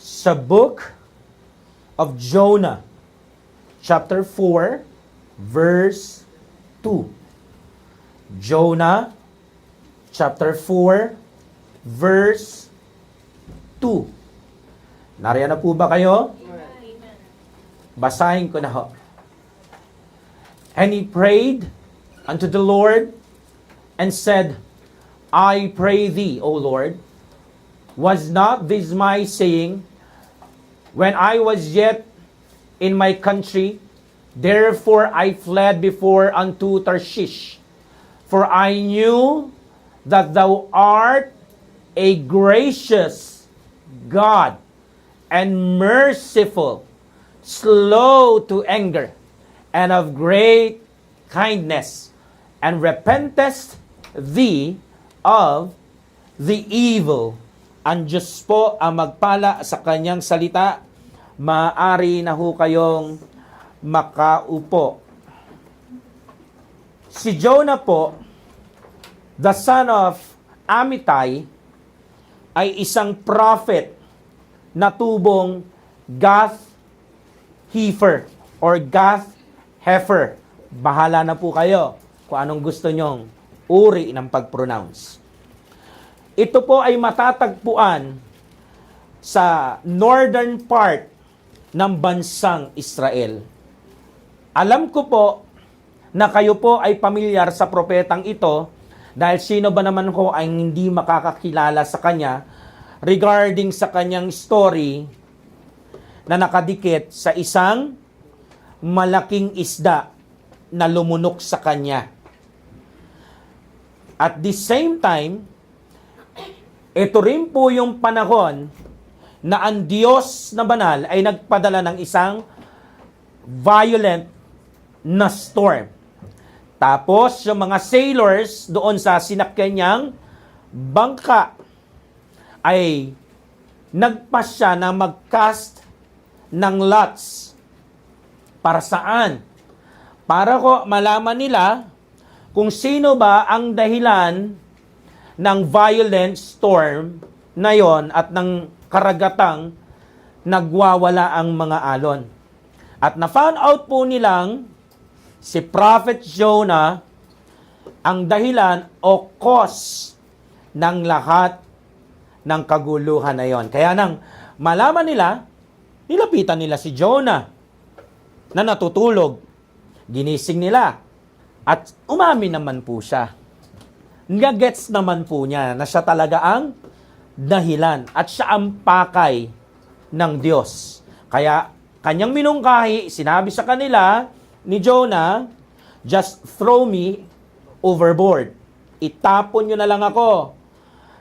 sa book of Jonah, chapter 4, verse 2. Jonah, chapter 4, verse 2. Nariyan na po ba kayo? Basahin ko na ho. And he prayed unto the Lord and said, I pray thee, O Lord, was not this my saying when I was yet in my country? Therefore I fled before unto Tarshish, for I knew that thou art a gracious God and merciful, slow to anger, and of great kindness, and repentest thee of the evil. Ang Diyos po ang magpala sa kanyang salita. Maaari na ho kayong makaupo. Si Jonah po, the son of Amittai, ay isang prophet na tubong Gath-Hepher or Gath-Hepher. Bahala na po kayo kung anong gusto nyong uri ng pag-pronounce. Ito po ay matatagpuan sa northern part ng bansang Israel. Alam ko po na kayo po ay pamilyar sa propetang ito dahil sino ba naman ko ay hindi makakakilala sa kanya regarding sa kanyang story na nakadikit sa isang malaking isda na lumunok sa kanya. At the same time, ito rin po yung panahon na ang Diyos na banal ay nagpadala ng isang violent na storm. Tapos, yung mga sailors doon sa sinakyan niyang bangka ay nagpasya na mag-cast ng lots. Para saan? Para ko malaman nila kung sino ba ang dahilan ng violent storm na yon at ng karagatang nagwawala ang mga alon. At na-found out po nilang si Prophet Jonah ang dahilan o cause ng lahat ng kaguluhan na yon. Kaya nang malaman nila, nilapitan nila si Jonah na natutulog. Ginising nila. At umamin naman po siya. Nga-gets naman po niya na siya talaga ang dahilan at siya ang pakay ng Diyos. Kaya kanyang minungkahi, sinabi sa kanila ni Jonah, just throw me overboard. Itapon nyo na lang ako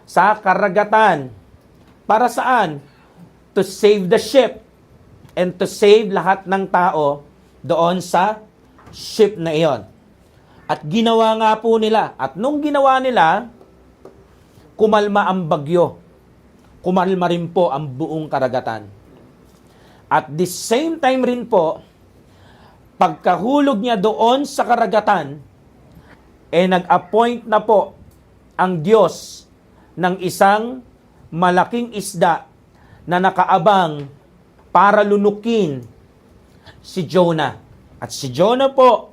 sa karagatan. Para saan? To save the ship and to save lahat ng tao doon sa ship na iyon. At ginawa nga po nila. At nung ginawa nila, kumalma ang bagyo. Kumalma rin po ang buong karagatan. At the same time rin po, pagkahulog niya doon sa karagatan, nag-appoint na po ang Diyos ng isang malaking isda na nakaabang para lunukin si Jonah. At si Jonah po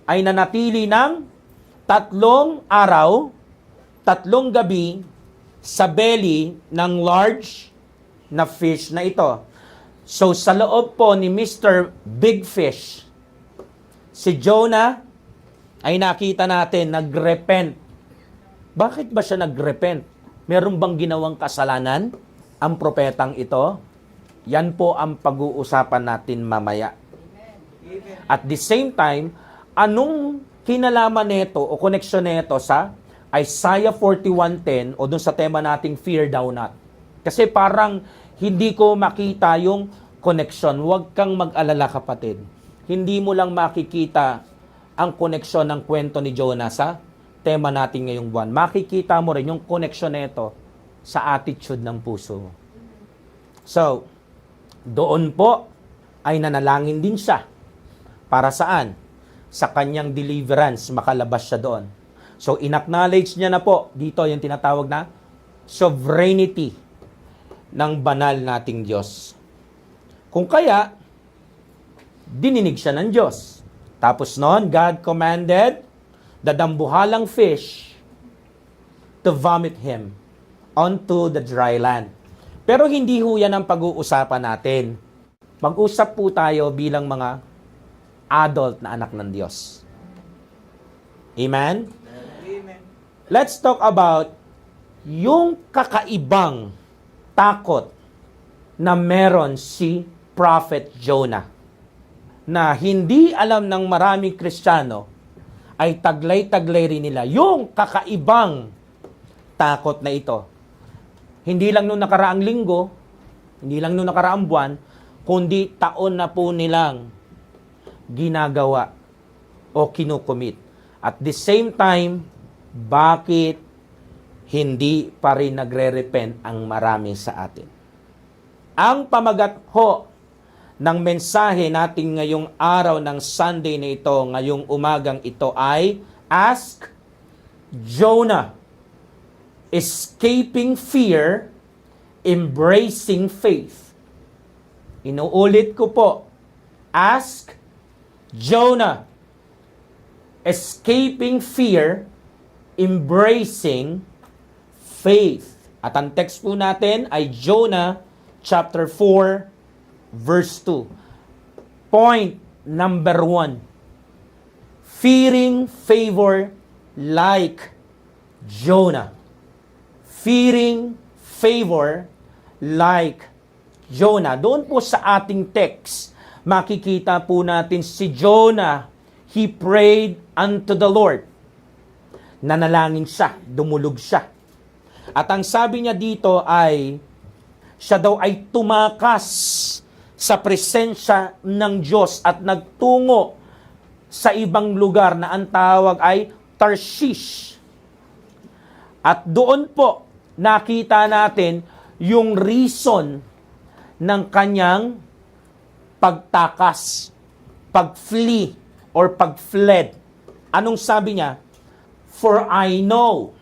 ay nanatili ng 3 araw, 3 gabi sa belly ng large na fish na ito. So sa loob po ni Mr. Big Fish, si Jonah ay nakita natin nagrepent. Bakit ba siya nagrepent? Meron bang ginawang kasalanan ang propetang ito? Yan po ang pag-uusapan natin mamaya. At the same time, anong kinalaman nito o connection nito sa Isaiah 41:10 o dun sa tema nating Fear Thou Not? Kasi parang hindi ko makita yung connection. Huwag kang mag-alala, kapatid. Hindi mo lang makikita ang connection ng kwento ni Jonah sa tema natin ngayong buwan. Makikita mo rin yung connection nito sa attitude ng puso mo. So, doon po ay nanalangin din siya. Para saan? Sa kanyang deliverance, makalabas siya doon. So, in-acknowledge niya na po, dito yung tinatawag na sovereignty ng banal nating Diyos. Kung kaya, dininig siya ng Diyos. Tapos noon, God commanded the dambuhalang fish to vomit him onto the dry land. Pero hindi ho yan ang pag-uusapan natin. Mag-usap po tayo bilang mga adult na anak ng Diyos. Amen? Amen. Let's talk about yung kakaibang takot na meron si Prophet Jonah, na hindi alam ng maraming Kristiyano, ay taglay-taglay rin nila yung kakaibang takot na ito. Hindi lang nung nakaraang linggo, hindi lang nung nakaraang buwan, kundi taon na po nilang ginagawa o kinukumit. At the same time, bakit hindi pa rin nagre-repent ang marami sa atin? Ang pamagat ho ng mensahe natin ngayong araw ng Sunday na ito, ngayong umagang ito ay Ask Jonah, Escaping Fear, Embracing Faith. Inuulit ko po, Ask Jonah, Escaping Fear, Embracing Faith. At ang text po natin ay Jonah chapter 4, verse 2. Point number 1. Fearing favor like Jonah. Fearing favor like Jonah. Doon po sa ating text, makikita po natin si Jonah, he prayed unto the Lord. Nanalangin siya, dumulog siya. At ang sabi niya dito ay, siya daw ay tumakas sa presensya ng Diyos at nagtungo sa ibang lugar na ang tawag ay Tarshish. At doon po nakita natin yung reason ng kanyang pagtakas, pag-flee or pag-fled. Anong sabi niya? For I know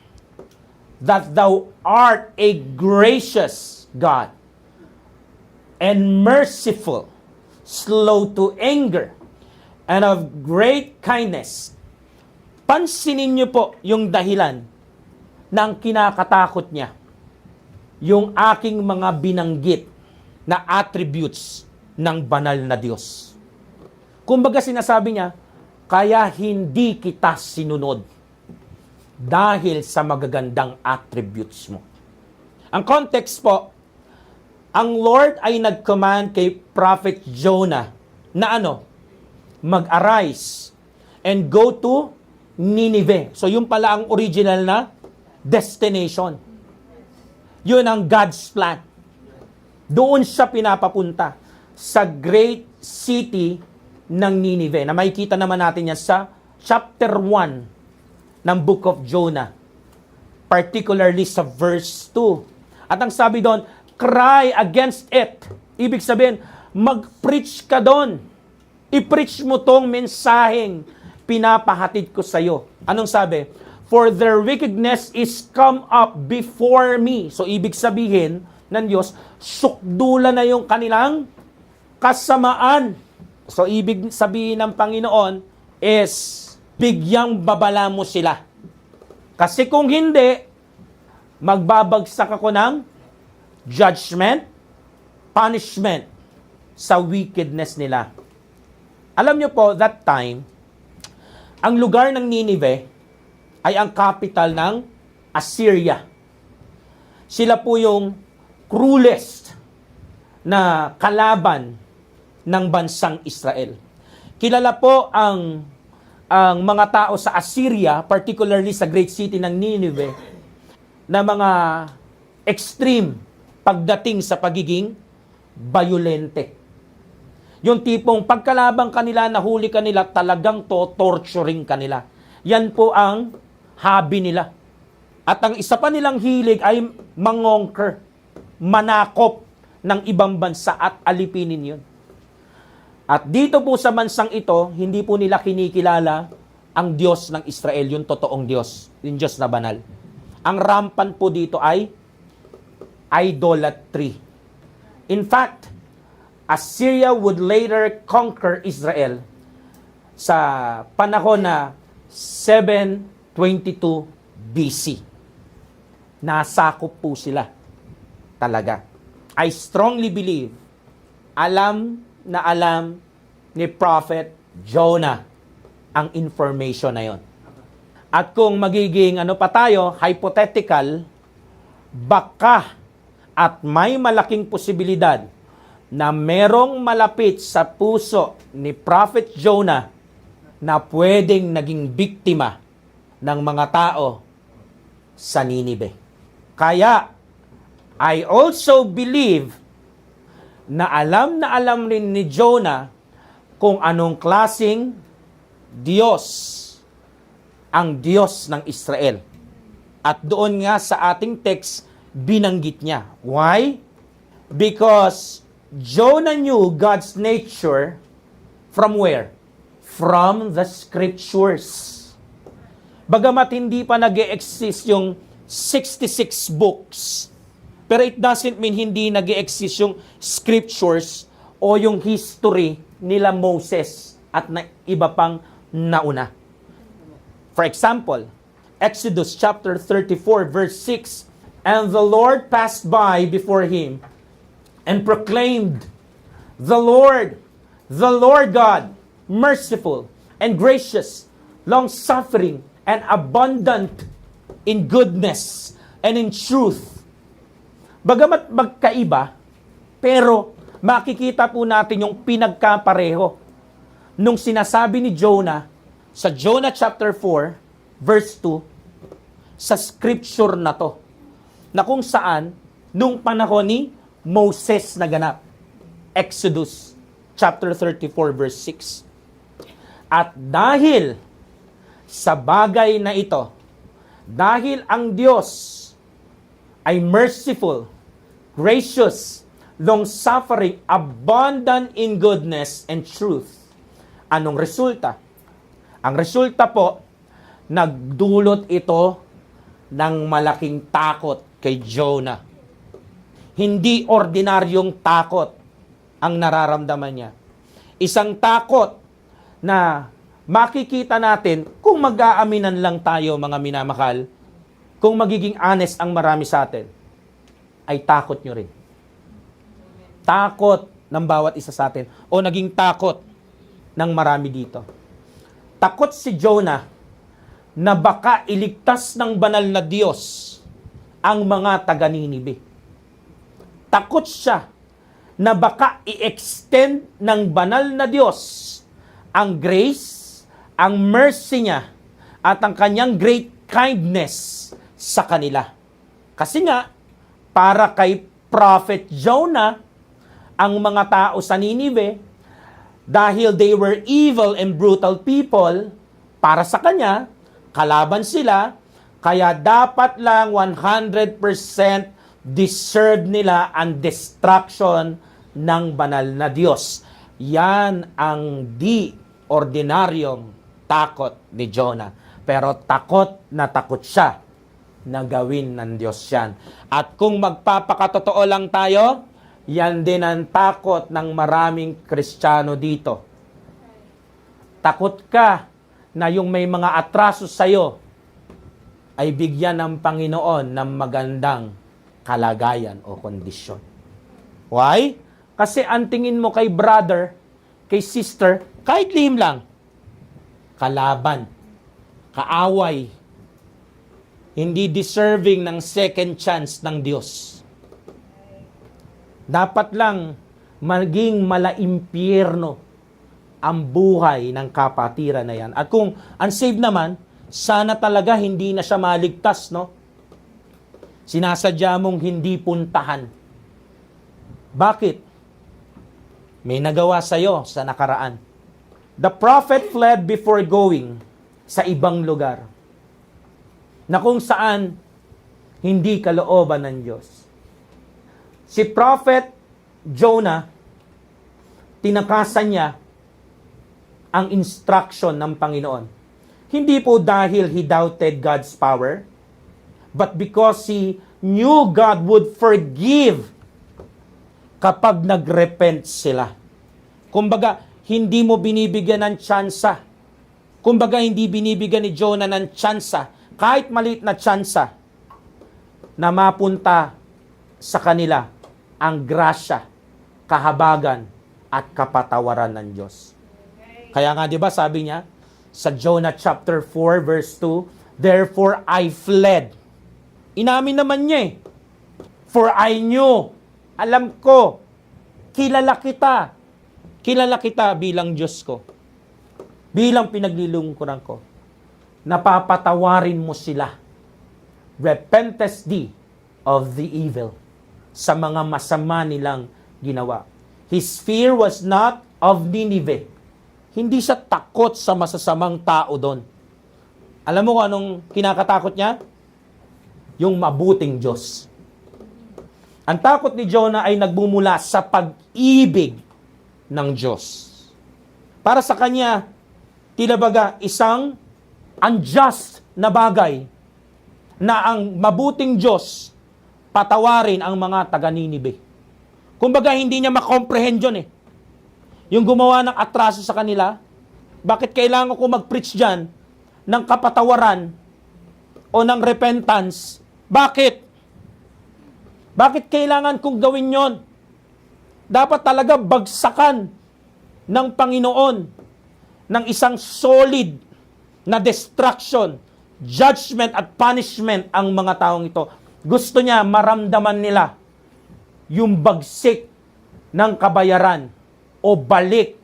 that thou art a gracious God, and merciful, slow to anger, and of great kindness. Pansinin niyo po yung dahilan ng kinakatakot niya. Yung aking mga binanggit na attributes ng banal na Diyos. Kumbaga sinasabi niya, kaya hindi kita sinunod dahil sa magagandang attributes mo. Ang context po, ang Lord ay nag-command kay Prophet Jonah na mag-arise and go to Nineveh. So yun pala ang original na destination. Yun ang God's plan. Doon siya pinapapunta sa great city ng Nineveh. Na makikita naman natin yan sa chapter 1 ng book of Jonah. Particularly sa verse 2. At ang sabi doon, cry against it. Ibig sabihin, mag-preach ka doon. I-preach mo tong mensaheng pinapahatid ko sa iyo. Anong sabi? For their wickedness is come up before me. So, ibig sabihin ng Diyos, sukdula na yung kanilang kasamaan. So, ibig sabihin ng Panginoon is, bigyang babala mo sila. Kasi kung hindi, magbabagsak ako ng judgment, punishment sa wickedness nila. Alam niyo po, that time, ang lugar ng Nineveh ay ang capital ng Assyria. Sila po yung cruelest na kalaban ng bansang Israel. Kilala po ang mga tao sa Assyria, particularly sa great city ng Nineveh, na mga extreme pagdating sa pagiging violente. Yung tipong pagkalabang kanila, nahuli kanila, talagang torturing kanila. Yan po ang hobby nila. At ang isa pa nilang hilig ay mangonker, manakop ng ibang bansa at alipinin yun. At dito po sa bansang ito, hindi po nila kinikilala ang Diyos ng Israel, yung totoong Diyos, yung Diyos na banal. Ang rampant po dito ay idolatry. In fact, Assyria would later conquer Israel sa panahon na 722 BC. Nasakop po sila talaga. I strongly believe, alam na alam ni Prophet Jonah ang information na yon. At kung magiging hypothetical, baka at may malaking posibilidad na merong malapit sa puso ni Prophet Jonah na pwedeng naging biktima ng mga tao sa Ninive. Kaya, I also believe na alam rin ni Jonah kung anong klaseng Diyos ang Diyos ng Israel. At doon nga sa ating text, binanggit niya. Why? Because Jonah knew God's nature from where? From the scriptures. Bagamat hindi pa nag-e-exist yung 66 books, pero it doesn't mean hindi nag-e-exist yung scriptures o yung history nila Moses at na iba pang nauna. For example, Exodus chapter 34 verse 6, "And the Lord passed by before him and proclaimed, the Lord God, merciful and gracious, long-suffering and abundant in goodness and in truth." Bagamat magkaiba, pero makikita po natin yung pinagkapareho nung sinasabi ni Jonah sa Jonah chapter 4 verse 2 sa scripture na to, na kung saan nung panahon ni Moses naganap. Exodus chapter 34 verse 6. At dahil sa bagay na ito, dahil ang Diyos ay merciful, gracious, long-suffering, abundant in goodness and truth. Anong resulta? Ang resulta po, nagdulot ito ng malaking takot kay Jonah. Hindi ordinaryong takot ang nararamdaman niya. Isang takot na makikita natin kung mag-aaminan lang tayo, mga minamahal, kung magiging honest ang marami sa atin, ay takot nyo rin. Takot ng bawat isa sa atin o naging takot ng marami dito. Takot si Jonah na baka iligtas ng banal na Diyos ang mga taga-Ninive. Takot siya na baka i-extend ng banal na Diyos ang grace, ang mercy niya, at ang kanyang great kindness sa kanila. Kasi nga, para kay Prophet Jonah, ang mga tao sa Ninive, dahil they were evil and brutal people, para sa kanya, kalaban sila, kaya dapat lang 100% deserve nila ang destruction ng banal na Diyos. Yan ang di ordinaryong takot ni Jonah. Pero takot na takot siya na gawin ng Diyos yan. At kung magpapakatotoo lang tayo, yan din ang takot ng maraming Kristiyano dito. Takot ka na yung may mga atraso sa'yo ay bigyan ng Panginoon ng magandang kalagayan o kondisyon. Why? Kasi ang tingin mo kay brother, kay sister, kahit lihim lang, kalaban, kaaway, hindi deserving ng second chance ng Diyos. Dapat lang maging malaimpyerno ang buhay ng kapatiran na yan. At kung unsaved naman, sana talaga hindi na siya maligtas, no? Sinasadya mong hindi puntahan. Bakit? May nagawa sa'yo sa nakaraan. The prophet fled before going sa ibang lugar na kung saan hindi kalooban ng Diyos. Si Prophet Jonah, tinakasan niya ang instruction ng Panginoon. Hindi po dahil he doubted God's power, but because he knew God would forgive kapag nagrepent sila. Kumbaga, hindi mo binibigyan ng tsansa. Kumbaga, hindi binibigyan ni Jonah ng tsansa, kahit maliit na tsansa, na mapunta sa kanila ang grasya, kahabagan, at kapatawaran ng Diyos. Kaya nga, di ba, sabi niya, sa Jonah chapter 4, verse 2, therefore I fled. Inamin naman niya eh. For I knew, alam ko, kilala kita bilang Diyos ko, bilang pinaglilingkuran ko, napapatawarin mo sila. Repentest thee of the evil, sa mga masama nilang ginawa. His fear was not of Nineveh. Hindi siya takot sa masasamang tao doon. Alam mo kung anong kinakatakot niya? Yung mabuting Diyos. Ang takot ni Jonah ay nagbumula sa pag-ibig ng Diyos. Para sa kanya, tila baga isang unjust na bagay na ang mabuting Diyos patawarin ang mga taga-Ninive. Kumbaga, hindi niya makomprehend yun eh. Yung gumawa ng atraso sa kanila, bakit kailangan ko mag-preach dyan ng kapatawaran o ng repentance? Bakit? Bakit kailangan kong gawin yon? Dapat talaga bagsakan ng Panginoon ng isang solid na destruction, judgment at punishment ang mga taong ito. Gusto niya maramdaman nila yung bagsik ng kabayaran o balik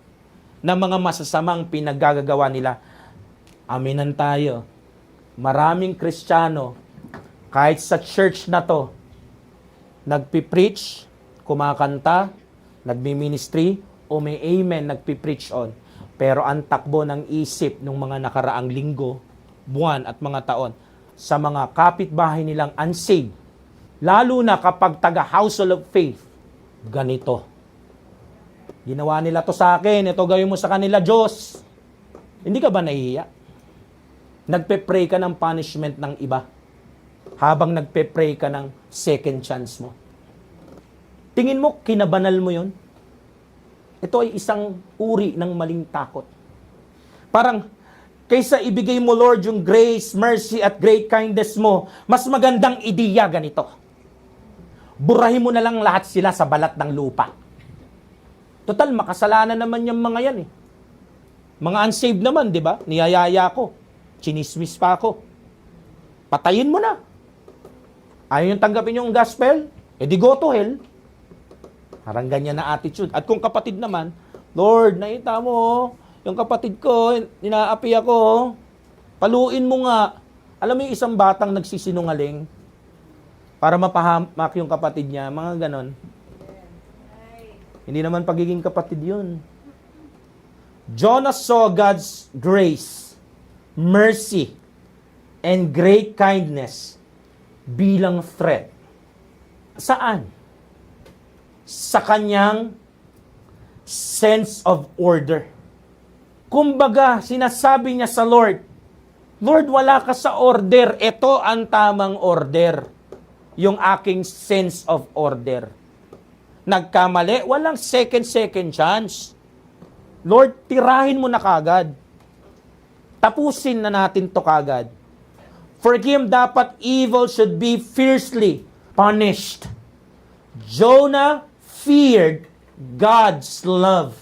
ng mga masasamang pinaggagawa nila. Aminan tayo, maraming Kristiyano, kahit sa church na to, nagpipreach, kumakanta, nagmi-ministry, o may amen, nagpipreach on. Pero ang takbo ng isip ng mga nakaraang linggo, buwan at mga taon, sa mga kapitbahay nilang unsaved, lalo na kapag taga-household of faith, ganito. Ginawa nila to sa akin, ito gawin mo sa kanila, Diyos. Hindi ka ba nahihiya? Nagpe-pray ka ng punishment ng iba, habang nagpe-pray ka ng second chance mo. Tingin mo, kinabanal mo yon? Ito ay isang uri ng maling takot. Parang, kaysa ibigay mo, Lord, yung grace, mercy, at great kindness mo, mas magandang ideya ganito. Burahin mo na lang lahat sila sa balat ng lupa. Total, makasalanan naman yung mga yan eh. Mga unsaved naman, di ba? Niyayaya ko. Chinismis pa ako. Patayin mo na. Ayaw yung tanggapin yung gospel? Eh di go to hell. Parang ganyan na attitude. At kung kapatid naman, Lord, nakita mo, yung kapatid ko, inaapi ako, paluin mo nga. Alam mo yung isang batang nagsisinungaling para mapahamak yung kapatid niya, mga ganon. Hindi naman pagiging kapatid yun. Jonah saw God's grace, mercy, and great kindness bilang threat. Saan? Sa kanyang sense of order. Kumbaga, sinasabi niya sa Lord, Lord, wala ka sa order. Ito ang tamang order. Yung aking sense of order. Nagkamali, walang second chance. Lord, tirahin mo na kagad. Tapusin na natin to kagad. For him, dapat evil should be fiercely punished. Jonah feared God's love.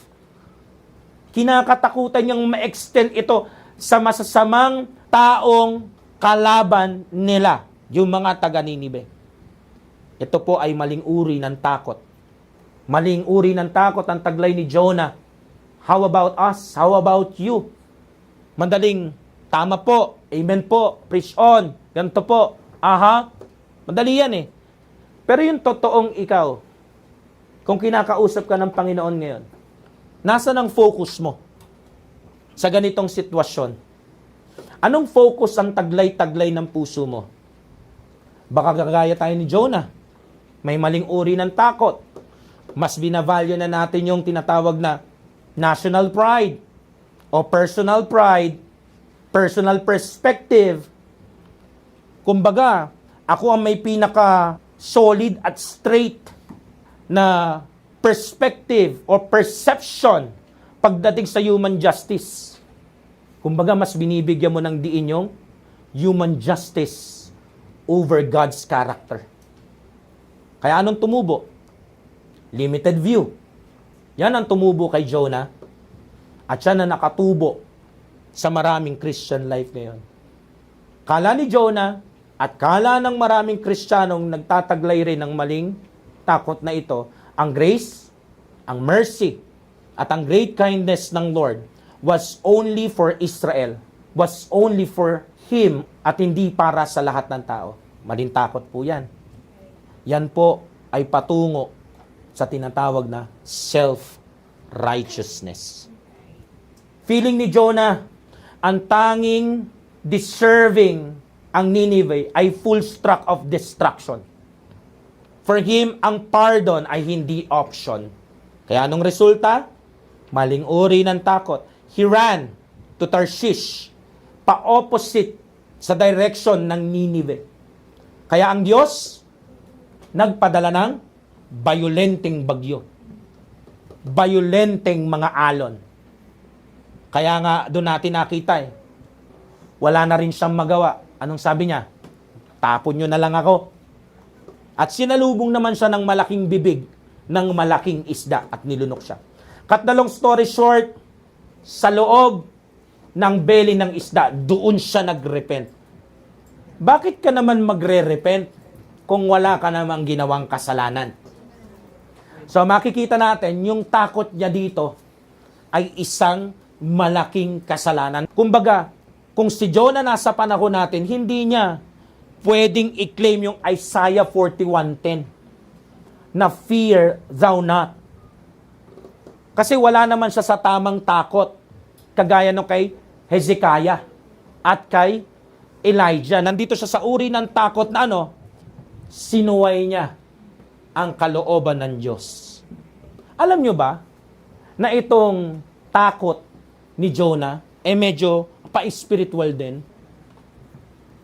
Kinakatakutan niyang ma-extend ito sa masasamang taong kalaban nila, yung mga taga-Ninive. Ito po ay maling uri ng takot. Maling uri ng takot ang taglay ni Jonah. How about us? How about you? Madaling, tama po, amen po, preach on, ganito po, aha. Madali yan eh. Pero yung totoong ikaw, kung kinakausap ka ng Panginoon ngayon, nasa ng focus mo sa ganitong sitwasyon? Anong focus ang taglay-taglay ng puso mo? Baka gagaya tayo ni Jonah. May maling uri ng takot. Mas binavalue na natin yung tinatawag na national pride o personal pride, personal perspective. Kumbaga, ako ang may pinaka solid at straight na perspective or perception pagdating sa human justice. Kumbaga, mas binibigyan mo ng diin yung human justice over God's character. Kaya anong tumubo? Limited view. Yan ang tumubo kay Jonah. At yan ang nakatubo sa maraming Christian life ngayon. Kala ni Jonah at kala ng maraming Kristiyanong nagtataglay rin ng maling takot na ito, ang grace, ang mercy, at ang great kindness ng Lord was only for Israel, was only for Him, at hindi para sa lahat ng tao. Maling takot po yan. Yan po ay patungo sa tinatawag na self-righteousness. Feeling ni Jonah, ang tanging deserving ang Nineveh ay full struck of destruction. For him, ang pardon ay hindi option. Kaya anong resulta? Maling uri ng takot. He ran to Tarshish, pa-opposite sa direction ng Nineveh. Kaya ang Diyos, nagpadala ng violenteng bagyo. Violenteng mga alon. Kaya nga doon natin nakita wala na rin siyang magawa. Anong sabi niya? Tapon nyo na lang ako. At sinalubong naman siya ng malaking bibig ng malaking isda at nilunok siya. Cut the long story short, sa loob ng belly ng isda, doon siya nag-repent. Bakit ka naman magre-repent kung wala ka namang ginawang kasalanan? So makikita natin, yung takot niya dito ay isang malaking kasalanan. Kumbaga, kung si Jonah nasa panahon natin, hindi niya pwedeng i-claim yung Isaiah 41:10 na fear thou not. Kasi wala naman siya sa tamang takot, kagaya no kay Hezekiah at kay Elijah. Nandito siya sa uri ng takot na sinuway niya ang kalooban ng Diyos. Alam nyo ba na itong takot ni Jonah medyo pa-spiritual din?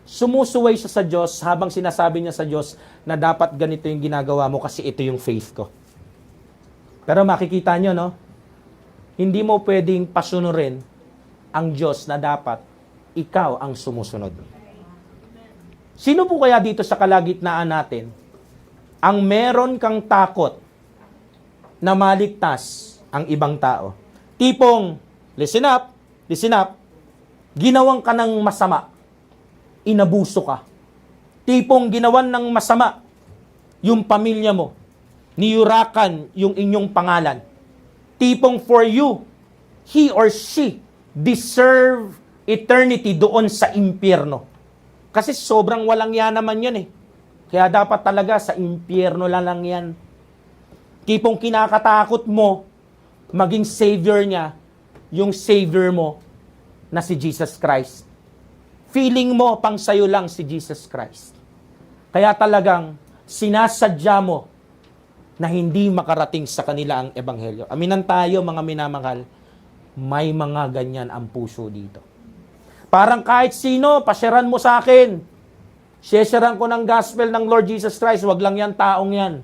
Sumusuway siya sa Diyos habang sinasabi niya sa Diyos na dapat ganito yung ginagawa mo kasi ito yung faith ko. Pero makikita nyo, hindi mo pwedeng pasunurin ang Diyos na dapat ikaw ang sumusunod. Sino po kaya dito sa kalagitnaan natin ang meron kang takot na maligtas ang ibang tao? Tipong, listen up, ginawang ka ng masama, inabuso ka. Tipong ginawan ng masama yung pamilya mo, niyurakan yung inyong pangalan. Tipong for you, he or she deserve eternity doon sa impyerno. Kasi sobrang walang yan naman yun Kaya dapat talaga sa impyerno lang yan. Tipong kinakatakot mo maging savior niya, yung savior mo na si Jesus Christ. Feeling mo pang sayo lang si Jesus Christ. Kaya talagang sinasadya mo na hindi makarating sa kanila ang ebanghelyo. Aminan tayo mga minamahal, may mga ganyan ang puso dito. Parang kahit sino, pasyaran mo sa akin. Shesharan ko ng gospel ng Lord Jesus Christ, wag lang yan taong yan.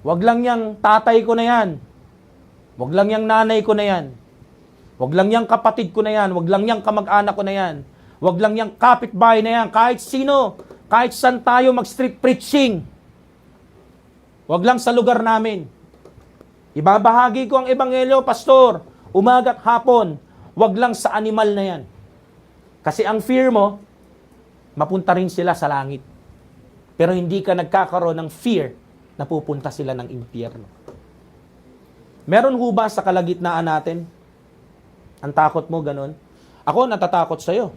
Wag lang yang tatay ko na yan. Wag lang yang nanay ko na yan. Wag lang yang kapatid ko na yan. Wag lang yang kamag-anak ko na yan. Wag lang yang kapitbahay na yan. Kahit sino, kahit saan tayo mag-street preaching. Wag lang sa lugar namin. Ibabahagi ko ang ebanghelyo, pastor, umaga at hapon. Wag lang sa animal na yan. Kasi ang fear mo, mapunta rin sila sa langit. Pero hindi ka nagkakaroon ng fear na pupunta sila ng impyerno. Meron ho ba sa kalagitnaan natin? Ang takot mo, ganun? Ako, natatakot sa'yo.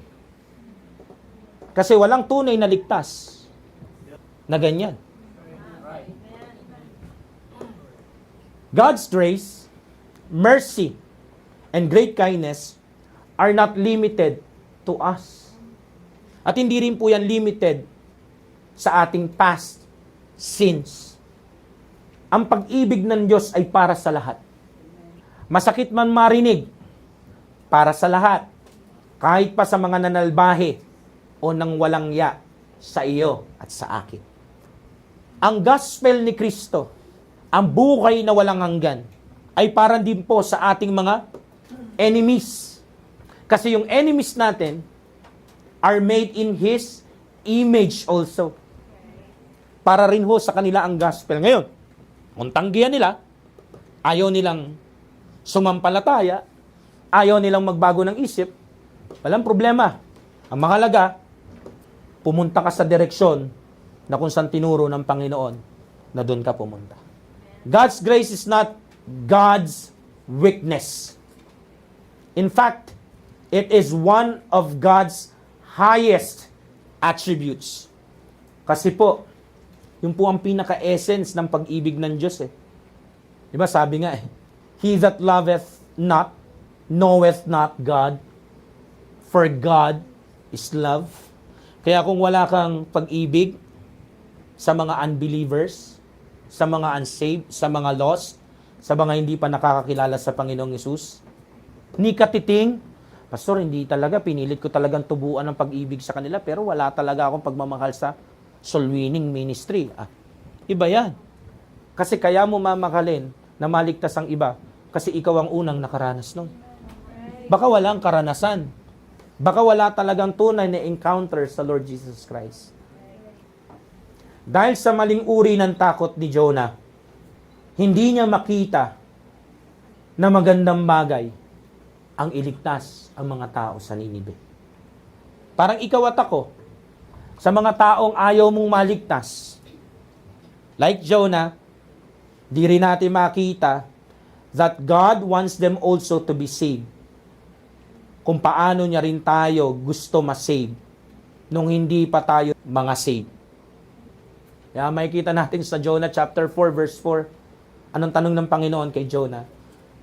Kasi walang tunay na ligtas na ganyan. God's grace, mercy, and great kindness are not limited to us. At hindi rin po yan limited sa ating past sins. Ang pag-ibig ng Diyos ay para sa lahat. Masakit man marinig, para sa lahat. Kahit pa sa mga nanalbahe o nang walang ya sa iyo at sa akin. Ang gospel ni Kristo ang buhay na walang hanggan ay parang din po sa ating mga enemies. Kasi yung enemies natin are made in His image also. Para rin ho sa kanila ang gospel. Ngayon, kung tanggihan nila, ayaw nilang sumampalataya, ayaw nilang magbago ng isip, walang problema. Ang mahalaga, pumunta ka sa direksyon na kung saan tinuro ng Panginoon na doon ka pumunta. God's grace is not God's weakness. In fact, it is one of God's highest attributes. Kasi po, yun po ang pinaka-essence ng pag-ibig ng Diyos eh. Diba sabi nga eh, He that loveth not, knoweth not God, for God is love. Kaya kung wala kang pag-ibig sa mga unbelievers, sa mga unsaved, sa mga lost, sa mga hindi pa nakakakilala sa Panginoong Yesus, ni katiting, Pastor, hindi talaga, pinilit ko talagang tubuan ng pag-ibig sa kanila, pero wala talaga akong pagmamahal sa soul winning ministry. Iba yan. Kasi kaya mo mamahalin na maligtas ang iba, kasi ikaw ang unang nakaranas nun. Baka walang karanasan. Baka wala talagang tunay na encounter sa Lord Jesus Christ. Dahil sa maling uri ng takot ni Jonah, hindi niya makita na magandang bagay ang iligtas ang mga tao sa Ninive. Parang ikaw at ako, sa mga taong ayaw mong maligtas, like Jonah, di rin natin makita that God wants them also to be saved. Kung paano niya rin tayo gusto ma-save nung hindi pa tayo mga saved. Kaya makikita natin sa Jonah chapter 4 verse 4. Anong tanong ng Panginoon kay Jonah?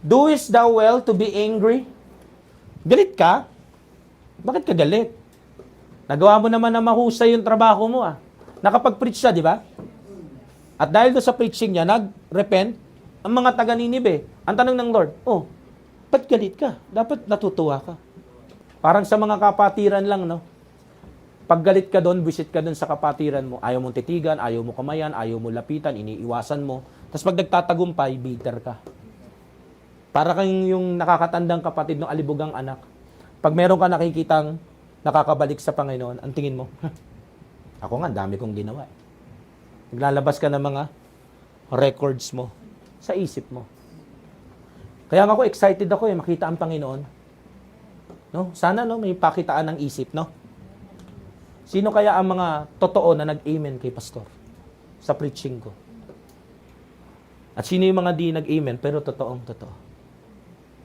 Doest thou well to be angry? Galit ka? Bakit ka galit? Nagawa mo naman na mahusay yung trabaho mo Nakapag-preach siya, di ba? At dahil doon sa preaching niya, nag-repent ang mga taga-Ninive. Ang tanong ng Lord, ba't galit ka? Dapat natutuwa ka. Parang sa mga kapatiran lang, no? Pag galit ka doon, visit ka doon sa kapatiran mo, ayaw mong titigan, ayaw mo kamayan, ayaw mo lapitan, iniiwasan mo. Tapos pag nagtatagumpay, bitter ka. Para kang yung nakakatandang kapatid ng alibugang anak. Pag meron ka nakikitang nakakabalik sa Panginoon, ang tingin mo, ako nga, dami kong ginawa. Naglalabas ka ng mga records mo sa isip mo. Kaya nga ako, excited ako makita ang Panginoon. No? Sana may pakitaan ng isip, no? Sino kaya ang mga totoo na nag-amen kay Pastor sa preaching ko? At sino yung mga di nag-amen pero totoong totoo?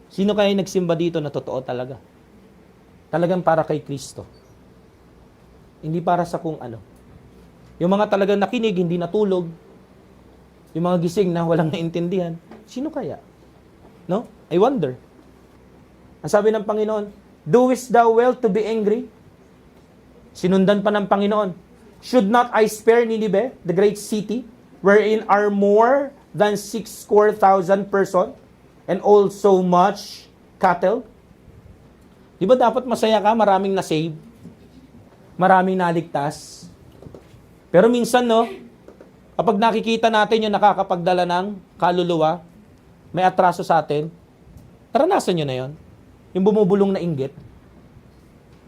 Sino kaya yung nagsimba dito na totoo talaga? Talagang para kay Kristo. Hindi para sa kung ano. Yung mga talagang nakinig, hindi natulog. Yung mga gising na walang naintindihan. Sino kaya? No? I wonder. Ang sabi ng Panginoon, doest thou well to be angry? Sinundan pa ng Panginoon, should not I spare Nineveh, the great city, wherein are more than 60,000 person, and also much cattle? Di ba dapat masaya ka, maraming na-save, maraming naligtas? Pero minsan, no, kapag nakikita natin yung nakakapagdala ng kaluluwa, may atraso sa atin, naranasan nyo na yon. Yung bumubulong na inggit,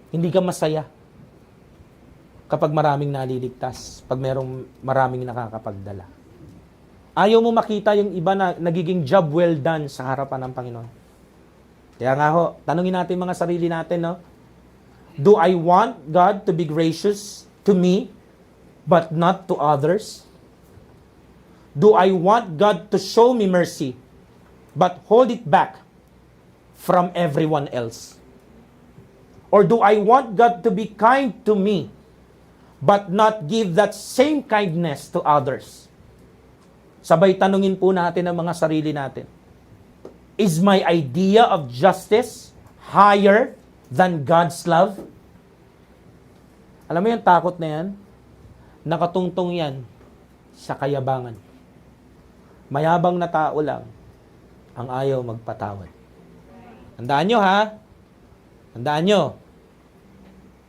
hindi ka masaya kapag maraming naliligtas, pag maraming nakakapagdala. Ayaw mo makita yung iba na nagiging job well done sa harapan ng Panginoon. Kaya nga ho, tanungin natin mga sarili natin, no? Do I want God to be gracious to me, but not to others? Do I want God to show me mercy, but hold it back from everyone else? Or do I want God to be kind to me, but not give that same kindness to others? Sabay tanungin po natin ang mga sarili natin. Is my idea of justice higher than God's love? Alam mo yung takot na yan? Nakatungtong yan sa kayabangan. Mayabang na tao lang ang ayaw magpatawad. Tandaan nyo ha? Tandaan nyo,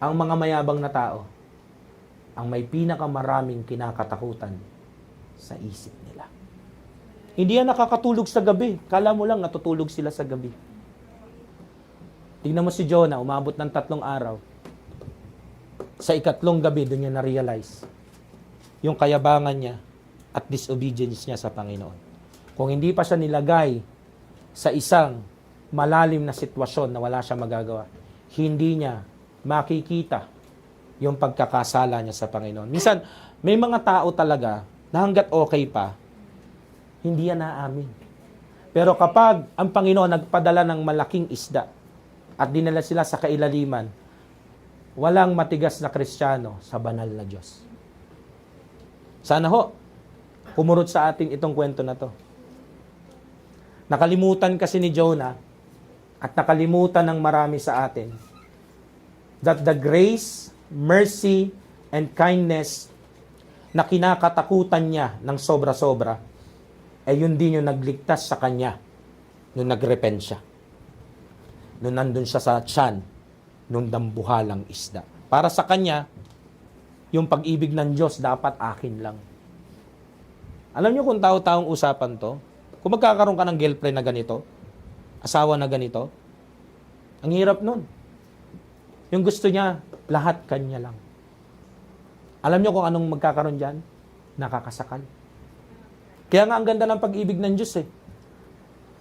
ang mga mayabang na tao, ang may pinakamaraming kinakatakutan sa isip nila. Hindi yan nakakatulog sa gabi. Kala mo lang natutulog sila sa gabi. Tingnan mo si Jonah, umabot ng 3 araw. Sa 4th gabi, doon niya na-realize yung kayabangan niya at disobedience niya sa Panginoon. Kung hindi pa siya nilagay sa isang malalim na sitwasyon na wala siya magagawa, hindi niya makikita yung pagkakasala niya sa Panginoon. Minsan, may mga tao talaga na hanggat okay pa, hindi yan naamin. Pero kapag ang Panginoon nagpadala ng malaking isda at dinala sila sa kailaliman, walang matigas na Kristiyano sa banal na Diyos. Sana ho, pumurot sa atin itong kwento na to. Nakalimutan kasi ni Jonah at nakalimutan ng marami sa atin that the grace, mercy, and kindness na kinakatakutan niya ng sobra-sobra ay yun din yung nagligtas sa kanya nung nagrepent siya. Nung nandun siya sa tiyan nung dambuhalang isda. Para sa kanya, yung pag-ibig ng Diyos dapat akin lang. Alam niyo kung tao-taong usapan to? Kung magkakaroon ka ng girlfriend na ganito, asawa na ganito, ang hirap nun. Yung gusto niya, lahat kanya lang. Alam niyo kung anong magkakaroon dyan? Nakakasakal. Kaya nga ang ganda ng pag-ibig ng Diyos eh.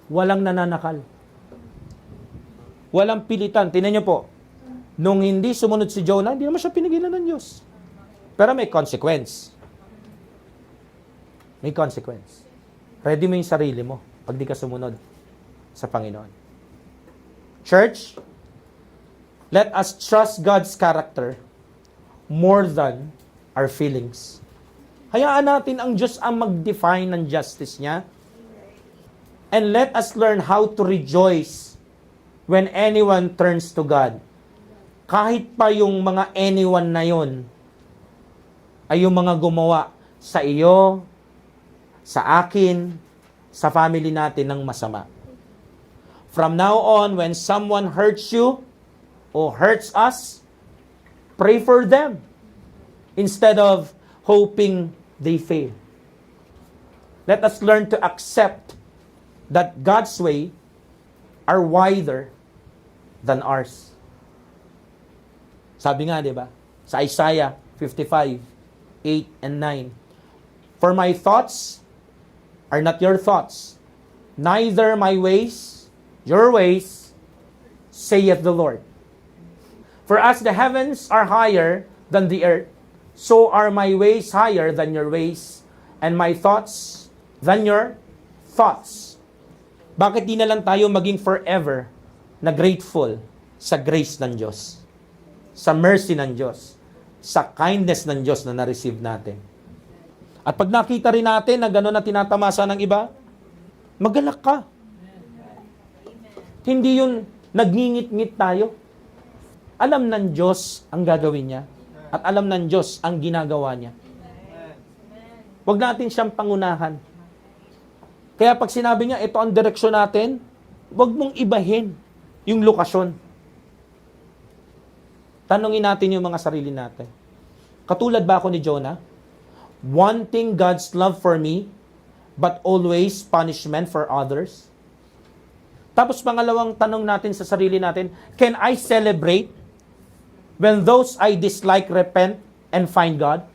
Walang nananakal. Walang pilitan. Tingnan niyo po, nung hindi sumunod si Jonah, hindi naman siya pinigilan ng Diyos. Pero may consequence. May consequence. Ready mo yung sarili mo pag di ka sumunod sa Panginoon. Church, let us trust God's character more than our feelings. Hayaan natin ang Diyos ang mag-define ng justice niya. And let us learn how to rejoice when anyone turns to God. Kahit pa yung mga anyone na yon ay yung mga gumawa sa iyo, sa akin, sa family natin ng masama. From now on, when someone hurts you or hurts us, pray for them instead of hoping they fail. Let us learn to accept that God's way are wider than ours. Sabi nga, di ba? Sa Isaiah 55, 8 and 9. For my thoughts are not your thoughts, neither my ways, your ways, saith the Lord. For as the heavens are higher than the earth, so are my ways higher than your ways, and my thoughts than your thoughts. Bakit di na lang tayo maging forever na grateful sa grace ng Diyos, sa mercy ng Diyos, sa kindness ng Diyos na na-receive natin? At pag nakita rin natin na gano'n na tinatamasa ng iba, magalak ka. Hindi yun nagngingit-ngit tayo. Alam ng Diyos ang gagawin niya at alam ng Diyos ang ginagawa niya. Huwag natin siyang pangunahan. Kaya pag sinabi niya, ito ang direksyon natin, huwag mong ibahin yung lokasyon. Tanungin natin yung mga sarili natin. Katulad ba ako ni Jonah? Wanting God's love for me, but always punishment for others? Tapos pangalawang tanong natin sa sarili natin, can I celebrate when those I dislike repent and find God?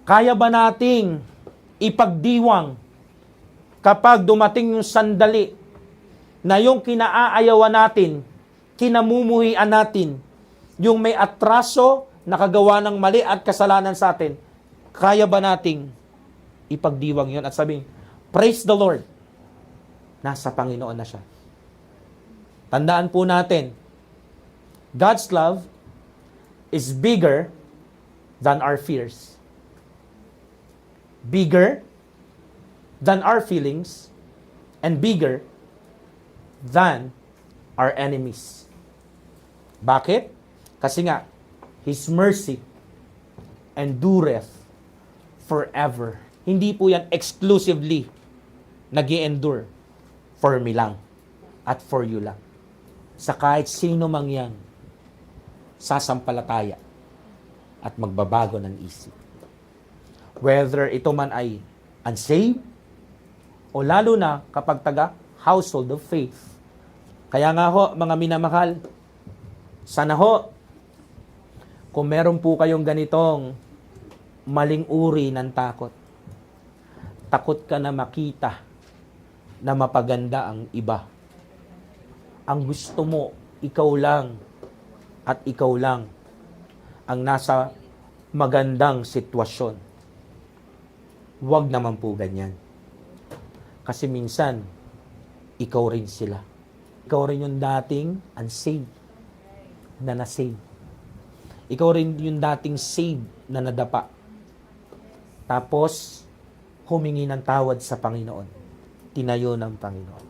Kaya ba nating ipagdiwang kapag dumating yung sandali na yung kinaaayawan natin, kinamumuhian natin, yung may atraso, nakagawa ng mali at kasalanan sa atin, kaya ba nating ipagdiwang yon at sabihin, praise the Lord, nasa Panginoon na siya. Tandaan po natin, God's love is bigger than our fears. Bigger than our feelings and bigger than our enemies. Bakit? Kasi nga, His mercy endureth forever. Hindi po yan exclusively nag-i-endure for me lang at for you lang. Sa kahit sino mang yan, sasampalataya at magbabago ng isip. Whether ito man ay unsaved O lalo na kapag taga household of faith. Kaya nga ho, mga minamahal, sana ho, kung meron po kayong ganitong maling uri ng takot, takot ka na makita na mapaganda ang iba. Ang gusto mo, ikaw lang at ikaw lang ang nasa magandang sitwasyon. Huwag naman po ganyan. Kasi minsan, ikaw rin sila. Ikaw rin yung dating unsaved na nasave. Ikaw rin yung dating saved na nadapa. Tapos, humingi ng tawad sa Panginoon. Tinayo ng Panginoon.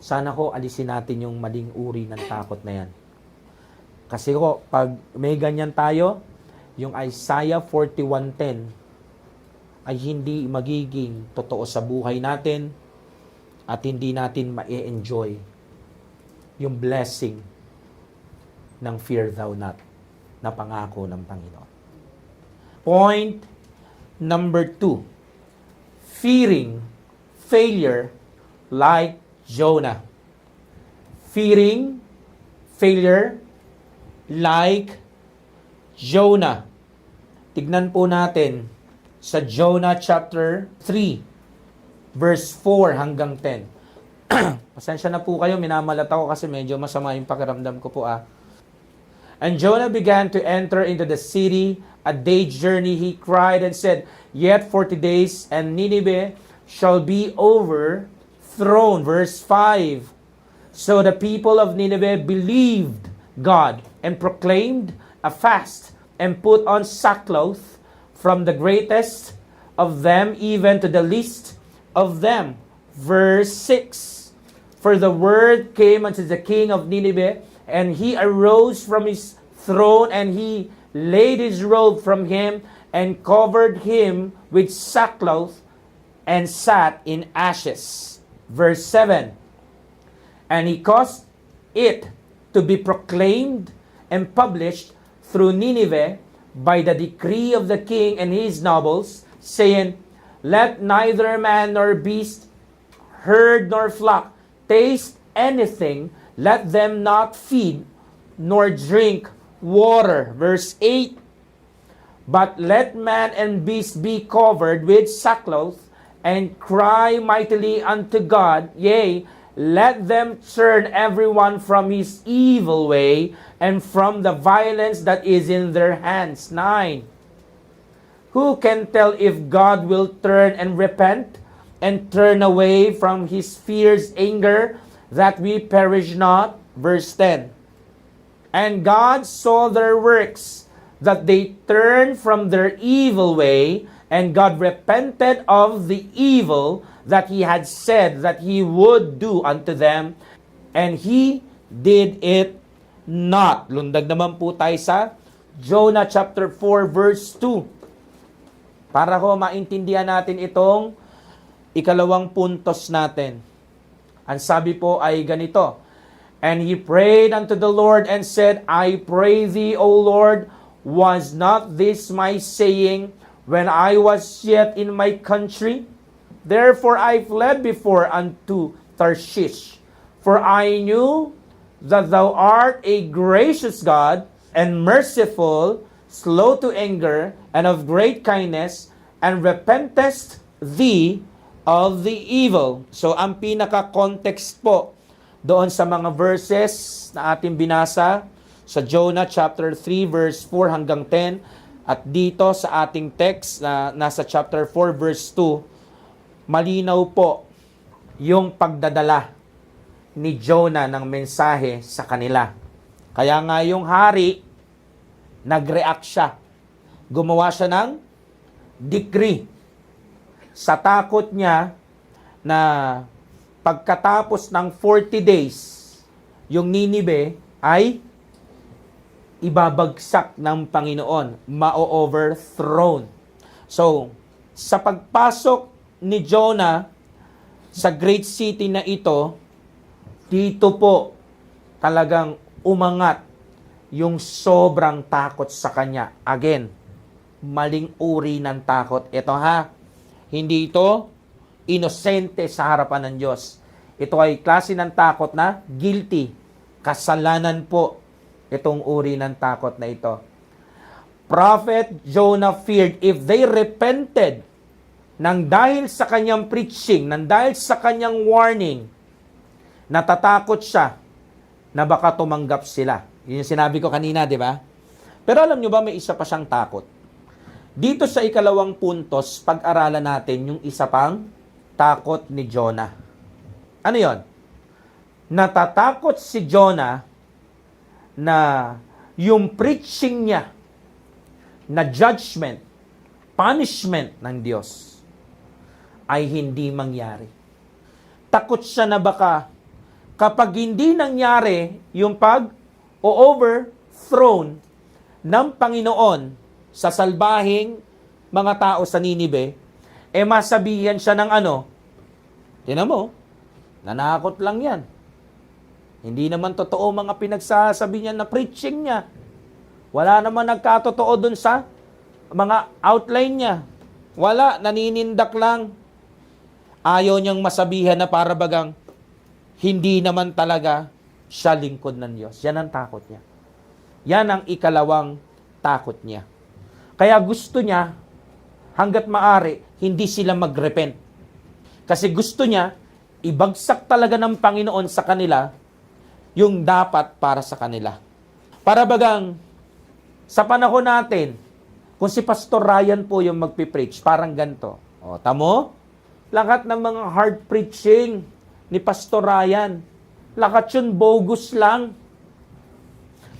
Sana ko alisin natin yung maling uri ng takot na yan. Kasi ko, pag may ganyan tayo, yung Isaiah 41:10 ay hindi magiging totoo sa buhay natin at hindi natin ma-enjoy yung blessing ng fear thou not na pangako ng Panginoon. Point number 2. Fearing failure like Jonah. Fearing failure like Jonah. Tignan po natin sa Jonah chapter 3, verse 4 hanggang 10. Pasensya na po kayo, minamalat ako kasi medyo masama yung pakiramdam ko po. And Jonah began to enter into the city. A day's journey he cried and said, Yet 40 days, and Nineveh shall be overthrown. Verse 5. So the people of Nineveh believed God and proclaimed a fast and put on sackcloth from the greatest of them even to the least of them. Verse 6. For the word came unto the king of Nineveh, and he arose from his throne, and he laid his robe from him, and covered him with sackcloth, and sat in ashes. Verse 7. And he caused it to be proclaimed and published through Nineveh by the decree of the king and his nobles, saying, Let neither man nor beast, herd nor flock, taste anything, let them not feed nor drink water. Verse 8. But let man and beast be covered with sackcloth, and cry mightily unto God, yea, let them turn everyone from his evil way, and from the violence that is in their hands. 9. Who can tell if God will turn and repent, and turn away from his fierce anger, that we perish not? Verse 10. And God saw their works, that they turned from their evil way, and God repented of the evil that he had said that he would do unto them, and he did it not. Lundag naman po tayo sa Jonah chapter 4 verse 2. Para ho maintindihan natin itong ikalawang puntos natin. Ang sabi po ay ganito, And he prayed unto the Lord and said, I pray thee, O Lord, was not this my saying when I was yet in my country? Therefore I fled before unto Tarshish, for I knew that thou art a gracious God, and merciful, slow to anger, and of great kindness, and repentest thee of the evil. So ang pinaka-context po doon sa mga verses na ating binasa sa Jonah chapter 3 verse 4 hanggang 10, at dito sa ating text na nasa chapter 4 verse 2, malinaw po yung pagdadala ni Jonah ng mensahe sa kanila. Kaya nga yung hari, nag-react siya. Gumawa siya ng decree. Sa takot niya na pagkatapos ng 40 days, yung Nineveh ay ibabagsak ng Panginoon, ma-overthrown. So, sa pagpasok ni Jonah sa great city na ito, dito po talagang umangat yung sobrang takot sa kanya. Again, maling uri ng takot. Ito ha, hindi ito inosente sa harapan ng Diyos. Ito ay klase ng takot na guilty. Kasalanan po itong uri ng takot na ito. Prophet Jonah feared if they repented nang dahil sa kanyang preaching, nang dahil sa kanyang warning, natatakot siya na baka tumanggap sila. Yun yung sinabi ko kanina, di ba? Pero alam nyo ba, may isa pa siyang takot. Dito sa ikalawang puntos, pag-aralan natin yung isa pang takot ni Jonah. Ano yon? Natatakot si Jonah na yung preaching niya na judgment, punishment ng Diyos ay hindi mangyari. Takot siya na baka kapag hindi nangyari yung pag-overthrown ng Panginoon sa salbahing mga tao sa Ninive, masabihan siya ng ano? Tinan mo, nanakot lang yan. Hindi naman totoo mga pinagsasabi niya na preaching niya. Wala naman nagkatotoo dun sa mga outline niya. Wala, naninindak lang. Ayaw niyang masabihan na para bagang hindi naman talaga siya lingkod ng Diyos. Yan ang takot niya. Yan ang ikalawang takot niya. Kaya gusto niya, hanggat maaari, hindi sila mag-repent. Kasi gusto niya, ibagsak talaga ng Panginoon sa kanila yung dapat para sa kanila. Para bagang, sa panahon natin, kung si Pastor Ryan po yung magpipreach, parang ganito. O, tamo? Lahat ng mga hard preaching ni Pastor Ryan, lahat yun bogus lang.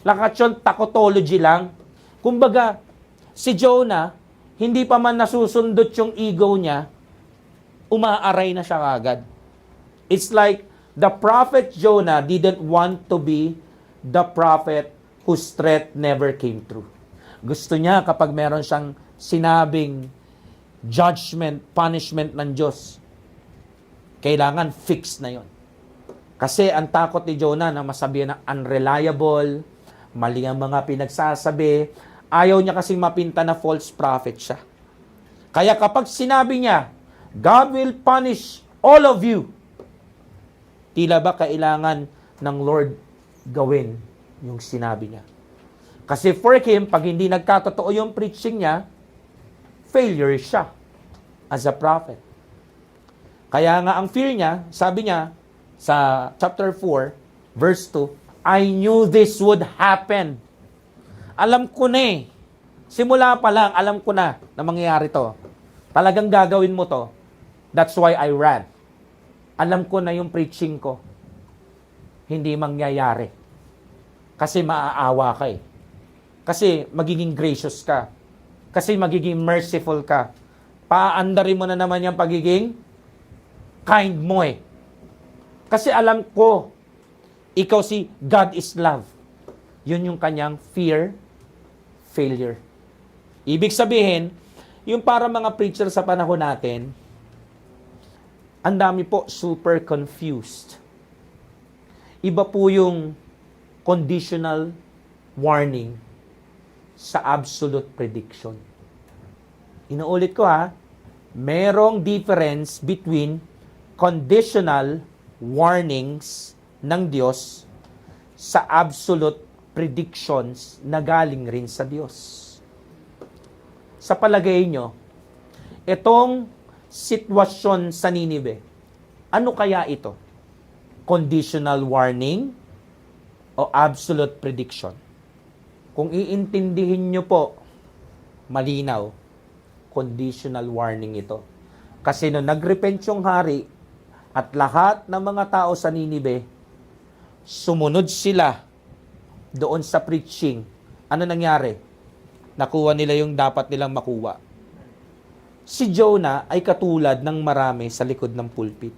Lahat yun takotology lang. Kumbaga, si Jonah, hindi pa man nasusundot yung ego niya, umaaray na siya agad. It's like the prophet Jonah didn't want to be the prophet whose threat never came true. Gusto niya kapag meron siyang sinabing judgment, punishment ng Diyos, kailangan fix na yon. Kasi ang takot ni Jonah na masabihan na unreliable, mali ang mga pinagsasabi, ayaw niya kasing mapinta na false prophet siya. Kaya kapag sinabi niya, God will punish all of you, tila ba kailangan ng Lord gawin yung sinabi niya. Kasi for him, pag hindi nagkatotoo yung preaching niya, failure siya as a prophet. Kaya nga ang fear niya, sabi niya sa chapter 4, verse 2, I knew this would happen. Alam ko na eh. Simula pa lang, alam ko na mangyayari to. Talagang gagawin mo to. That's why I ran. Alam ko na yung preaching ko. Hindi mangyayari. Kasi maaawa ka eh. Kasi magiging gracious ka. Kasi magiging merciful ka. Paandarin mo na naman yung pagiging kind mo eh. Kasi alam ko, ikaw si God is love. Yun yung kanyang fear, failure. Ibig sabihin, yung para mga preacher sa panahon natin, ang dami po super confused. Iba po yung conditional warning sa absolute prediction. Inuulit ko ha, merong difference between conditional warnings ng Diyos sa absolute predictions na galing rin sa Diyos. Sa palagay nyo, itong sitwasyon sa Ninive, ano kaya ito? Conditional warning o absolute prediction? Kung iintindihin nyo po, malinaw, conditional warning ito. Kasi nung nagrepent yung hari at lahat ng mga tao sa Ninive, sumunod sila doon sa preaching. Ano nangyari? Nakuha nila yung dapat nilang makuha. Si Jonah ay katulad ng marami sa likod ng pulpit.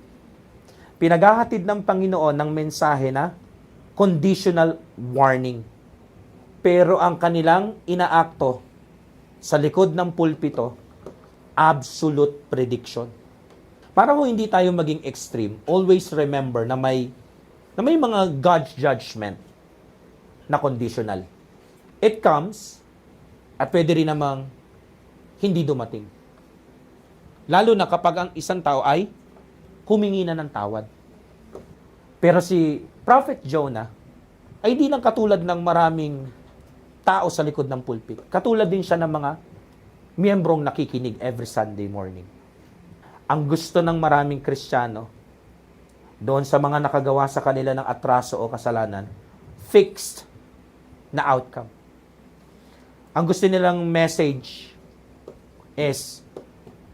Pinaghahatid ng Panginoon ng mensahe na conditional warning. Pero ang kanilang inaakto sa likod ng pulpito, absolute prediction. Para kung hindi tayo maging extreme, always remember na may mga God's judgment na conditional. It comes at pwede rin namang hindi dumating. Lalo na kapag ang isang tao ay humingi na ng tawad. Pero si Prophet Jonah ay di lang katulad ng maraming tao sa likod ng pulpit. Katulad din siya ng mga miyembrong nakikinig every Sunday morning. Ang gusto ng maraming Kristiyano, doon sa mga nakagawa sa kanila ng atraso o kasalanan, fixed na outcome. Ang gusto nilang message is,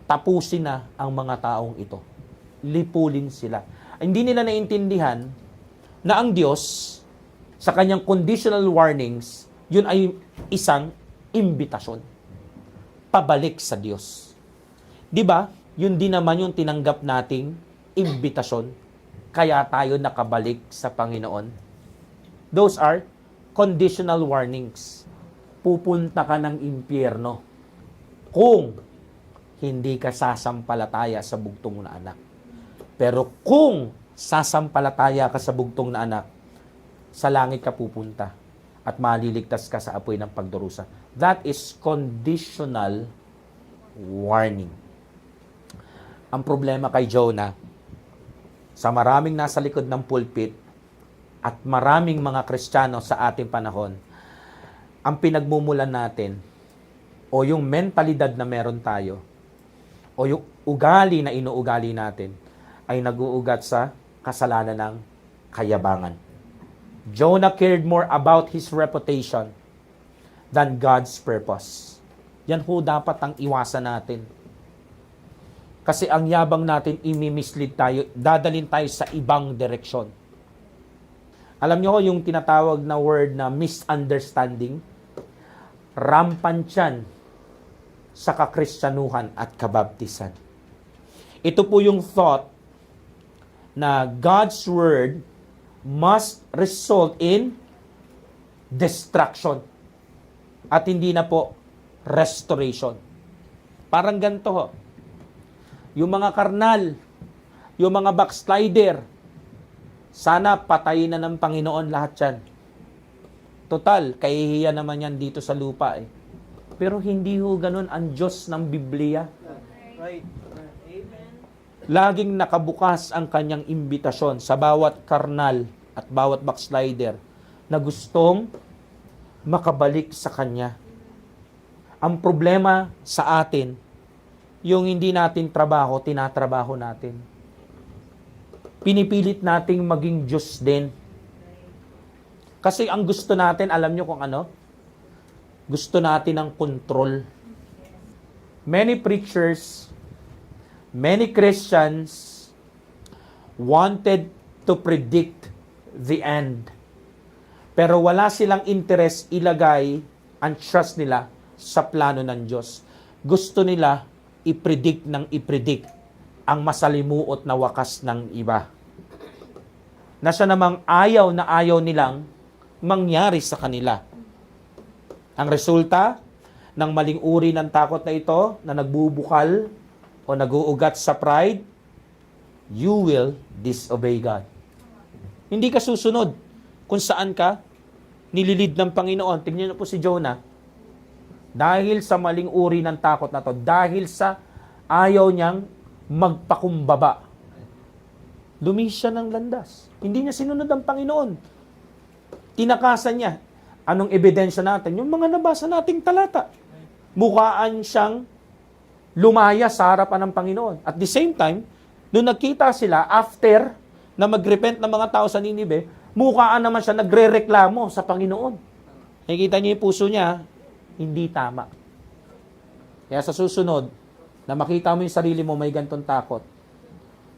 tapusin na ang mga taong ito. Lipulin sila. Hindi nila naintindihan na ang Diyos, sa kanyang conditional warnings, yun ay isang imbitasyon. Pabalik sa Diyos. Di ba? Yun din naman yung tinanggap nating imbitasyon. Kaya tayo nakabalik sa Panginoon. Those are conditional warnings. Pupunta ka ng impyerno kung hindi ka sasampalataya sa bugtong na anak. Pero kung sasampalataya ka sa bugtong na anak, sa langit ka pupunta at maliligtas ka sa apoy ng pagdurusa. That is conditional warning. Ang problema kay Jonah, sa maraming nasa likod ng pulpit at maraming mga Kristiyano sa ating panahon, ang pinagmumulan natin o yung mentalidad na meron tayo o yung ugali na inuugali natin ay nag-uugat sa kasalanan ng kayabangan. Jonah cared more about his reputation than God's purpose. Yan ho dapat ang iwasan natin. Kasi ang yabang natin, imimislead tayo, dadalhin tayo sa ibang direksyon. Alam niyo yung tinatawag na word na misunderstanding, rampant yan sa kakristyanuhan at kabaptisan. Ito po yung thought na God's word must result in destruction at hindi na po restoration. Parang ganito ho. Yung mga karnal, yung mga backslider, sana patayin na ng Panginoon lahat yan. Total, kahihiyan naman yan dito sa lupa eh. Pero hindi ho ganun ang Diyos ng Biblia. Right. Laging nakabukas ang kanyang imbitasyon sa bawat karnal at bawat backslider na gustong makabalik sa kanya. Ang problema sa atin, yung hindi natin trabaho, tinatrabaho natin. Pinipilit nating maging Diyos din. Kasi ang gusto natin, alam nyo kung ano? Gusto natin ng control. Many preachers, many Christians wanted to predict the end. Pero wala silang interest ilagay ang trust nila sa plano ng Diyos. Gusto nila i-predict ang masalimuot na wakas ng iba. Na siya namang ayaw na ayaw nilang mangyari sa kanila. Ang resulta ng maling uri ng takot na ito na nagbubukal o nag-uugat sa pride, you will disobey God. Hindi ka susunod kung saan ka nililid ng Panginoon. Tingnan niyo po si Jonah. Dahil sa maling uri ng takot na to, dahil sa ayaw niyang magpakumbaba, lumihis siya ng landas. Hindi niya sinunod ang Panginoon. Tinakasan niya. Anong ebidensya natin? Yung mga nabasa nating talata. Mukhaan siyang lumaya sa harapan ng Panginoon. At the same time, nung nagkita sila, after na mag-repent ng mga tao sa Ninive, mukhaan naman siya nagre-reklamo sa Panginoon. Nakikita niyo yung puso niya, hindi tama. Kaya sa susunod, na makita mo yung sarili mo may gantong takot,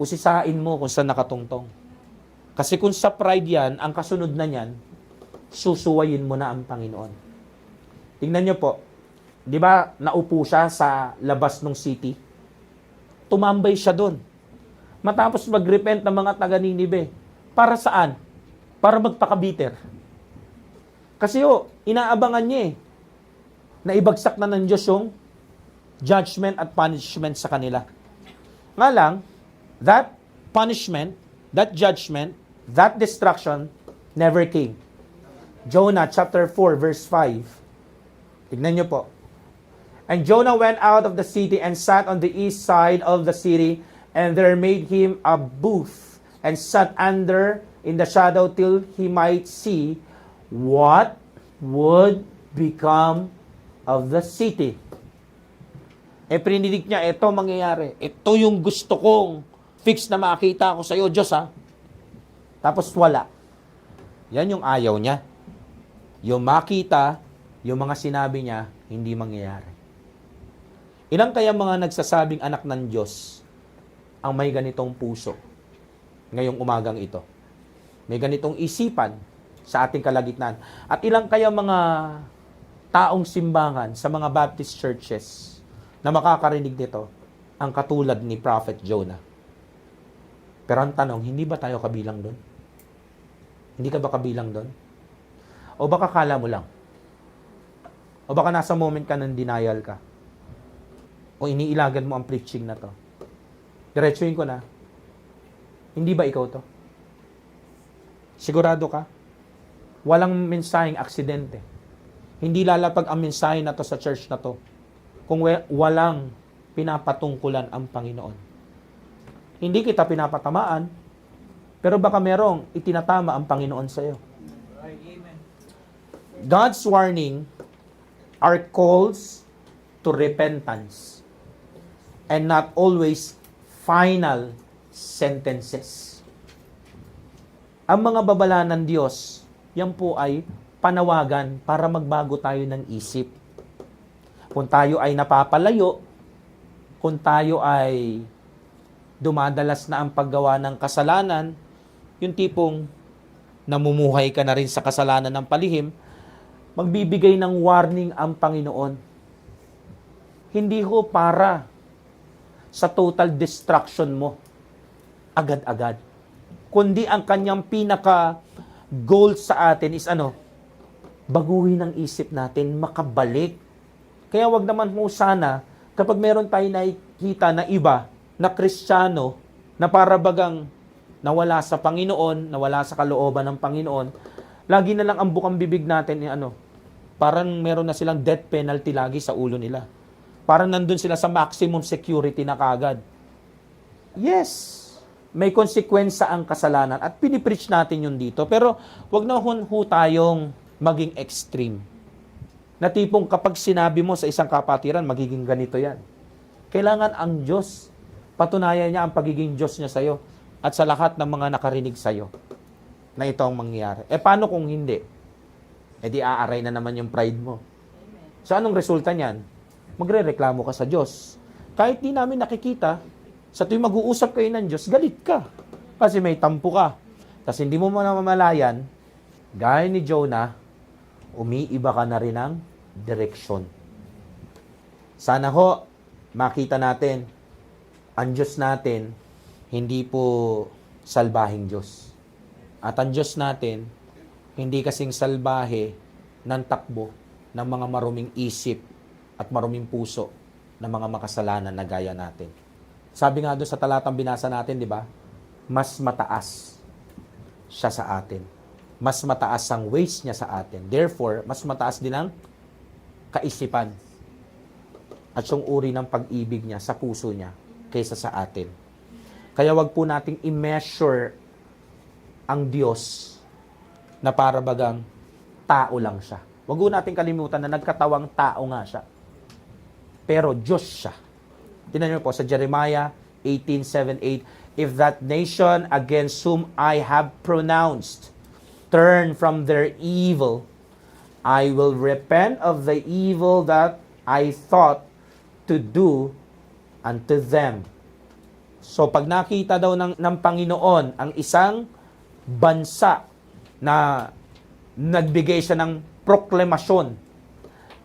usisain mo kung saan nakatungtong. Kasi kung sa pride yan, ang kasunod na yan, susuwayin mo na ang Panginoon. Tingnan niyo po, di ba naupo siya sa labas ng city? Tumambay siya doon. Matapos mag-repent ng mga taga Ninive. Para saan? Para magpakabiter. Kasi inaabangan niya na ibagsak na ng Diyos yung judgment at punishment sa kanila. Nga lang, that punishment, that judgment, that destruction never came. Jonah chapter 4 verse 5. Tignan niyo po. And Jonah went out of the city and sat on the east side of the city, and there made him a booth, and sat under in the shadow till he might see what would become of the city. Prinidig niya, ito mangyayari. Ito yung gusto kong fix na makita ko sa iyo, Diyos, ha? Tapos wala. Yan yung ayaw niya. Yung makita, yung mga sinabi niya, hindi mangyayari. Ilang kaya mga nagsasabing anak ng Diyos ang may ganitong puso ngayong umagang ito? May ganitong isipan sa ating kalagitnaan. At ilang kaya mga taong simbahan sa mga Baptist churches na makakarinig nito ang katulad ni Prophet Jonah? Pero ang tanong, hindi ba tayo kabilang doon? Hindi ka ba kabilang doon? O baka kala mo lang? O baka nasa moment ka ng denial ka? O iniilagan mo ang preaching na to? Diretsuhin ko na. Hindi ba ikaw to? Sigurado ka? Walang mensaheng aksidente. Hindi lalapag ang mensahe na to sa church na to kung walang pinapatungkulan ang Panginoon. Hindi kita pinapatamaan, pero baka merong itinatama ang Panginoon sa iyo. God's warning are calls to repentance and not always final sentences. Ang mga babala ng Diyos, yan po ay panawagan para magbago tayo ng isip. Kung tayo ay napapalayo, kung tayo ay dumadalas na ang paggawa ng kasalanan, yung tipong namumuhay ka na rin sa kasalanan ng palihim, magbibigay ng warning ang Panginoon. Hindi ho para sa total destruction mo, agad-agad. Kundi ang kanyang pinaka-goal sa atin is baguhin ang isip natin, makabalik. Kaya wag naman mo sana, kapag meron tayo nakikita na iba, na Kristiyano, na para bagang nawala sa Panginoon, nawala sa kalooban ng Panginoon, lagi na lang ang bukang bibig natin parang meron na silang death penalty lagi sa ulo nila. Parang nandun sila sa maximum security na kagad. Yes, may konsekwensya ang kasalanan at pinipreach natin yun dito. Pero wag na ho tayong maging extreme. Na tipong kapag sinabi mo sa isang kapatiran, magiging ganito yan. Kailangan ang Diyos, patunayan niya ang pagiging Diyos niya sa'yo at sa lahat ng mga nakarinig sa'yo na ito ang mangyayari. Paano kung hindi? Di aaray na naman yung pride mo. So anong resulta niyan? Magre-reklamo ka sa Diyos. Kahit di namin nakikita, sa tuwing mag-uusap kayo ng Diyos, galit ka. Kasi may tampo ka. Tapos hindi mo mamamalayan, gaya ni Jonah, umiiba ka na rin ng direksyon. Sana ho, makita natin, ang Diyos natin, hindi po salbahing Diyos. At ang Diyos natin, hindi kasing salbahe ng takbo ng mga maruming isip at maruming puso ng mga makasalanan na gaya natin. Sabi nga doon sa talatang binasa natin, di ba? Mas mataas siya sa atin. Mas mataas ang ways niya sa atin. Therefore, mas mataas din ang kaisipan at yung uri ng pag-ibig niya sa puso niya kaysa sa atin. Kaya wag po nating i-measure ang Diyos na para bagang tao lang siya. Wag po nating kalimutan na nagkatawang tao nga siya. Pero Diyos siya. Tingnan niyo po sa Jeremiah 18:7-8, if that nation against whom I have pronounced turn from their evil, I will repent of the evil that I thought to do unto them. So pag nakita daw ng Panginoon ang isang bansa na nagbigay siya ng proklamasyon,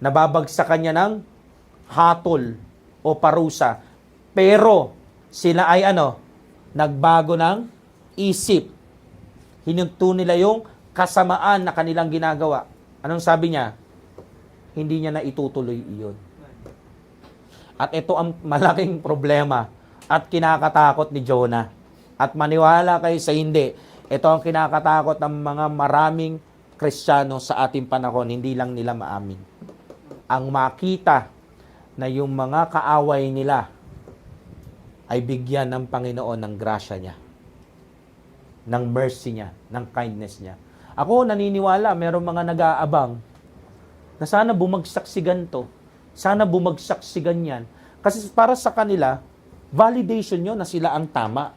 nababagsakan niya ng hatol o parusa, pero sila ay nagbago ng isip. Hinunto nila yung kasamaan na kanilang ginagawa. Anong sabi niya? Hindi niya na itutuloy iyon. At ito ang malaking problema at kinakatakot ni Jonah. At maniwala kayo sa hindi, ito ang kinakatakot ng mga maraming Kristiyano sa ating panahon, hindi lang nila maamin. Ang makita na yung mga kaaway nila ay bigyan ng Panginoon ng grasya niya, ng mercy niya, ng kindness niya. Ako naniniwala, merong mga nag-aabang na sana bumagsak si ganito, sana bumagsak si ganyan. Kasi para sa kanila, validation nyo na sila ang tama.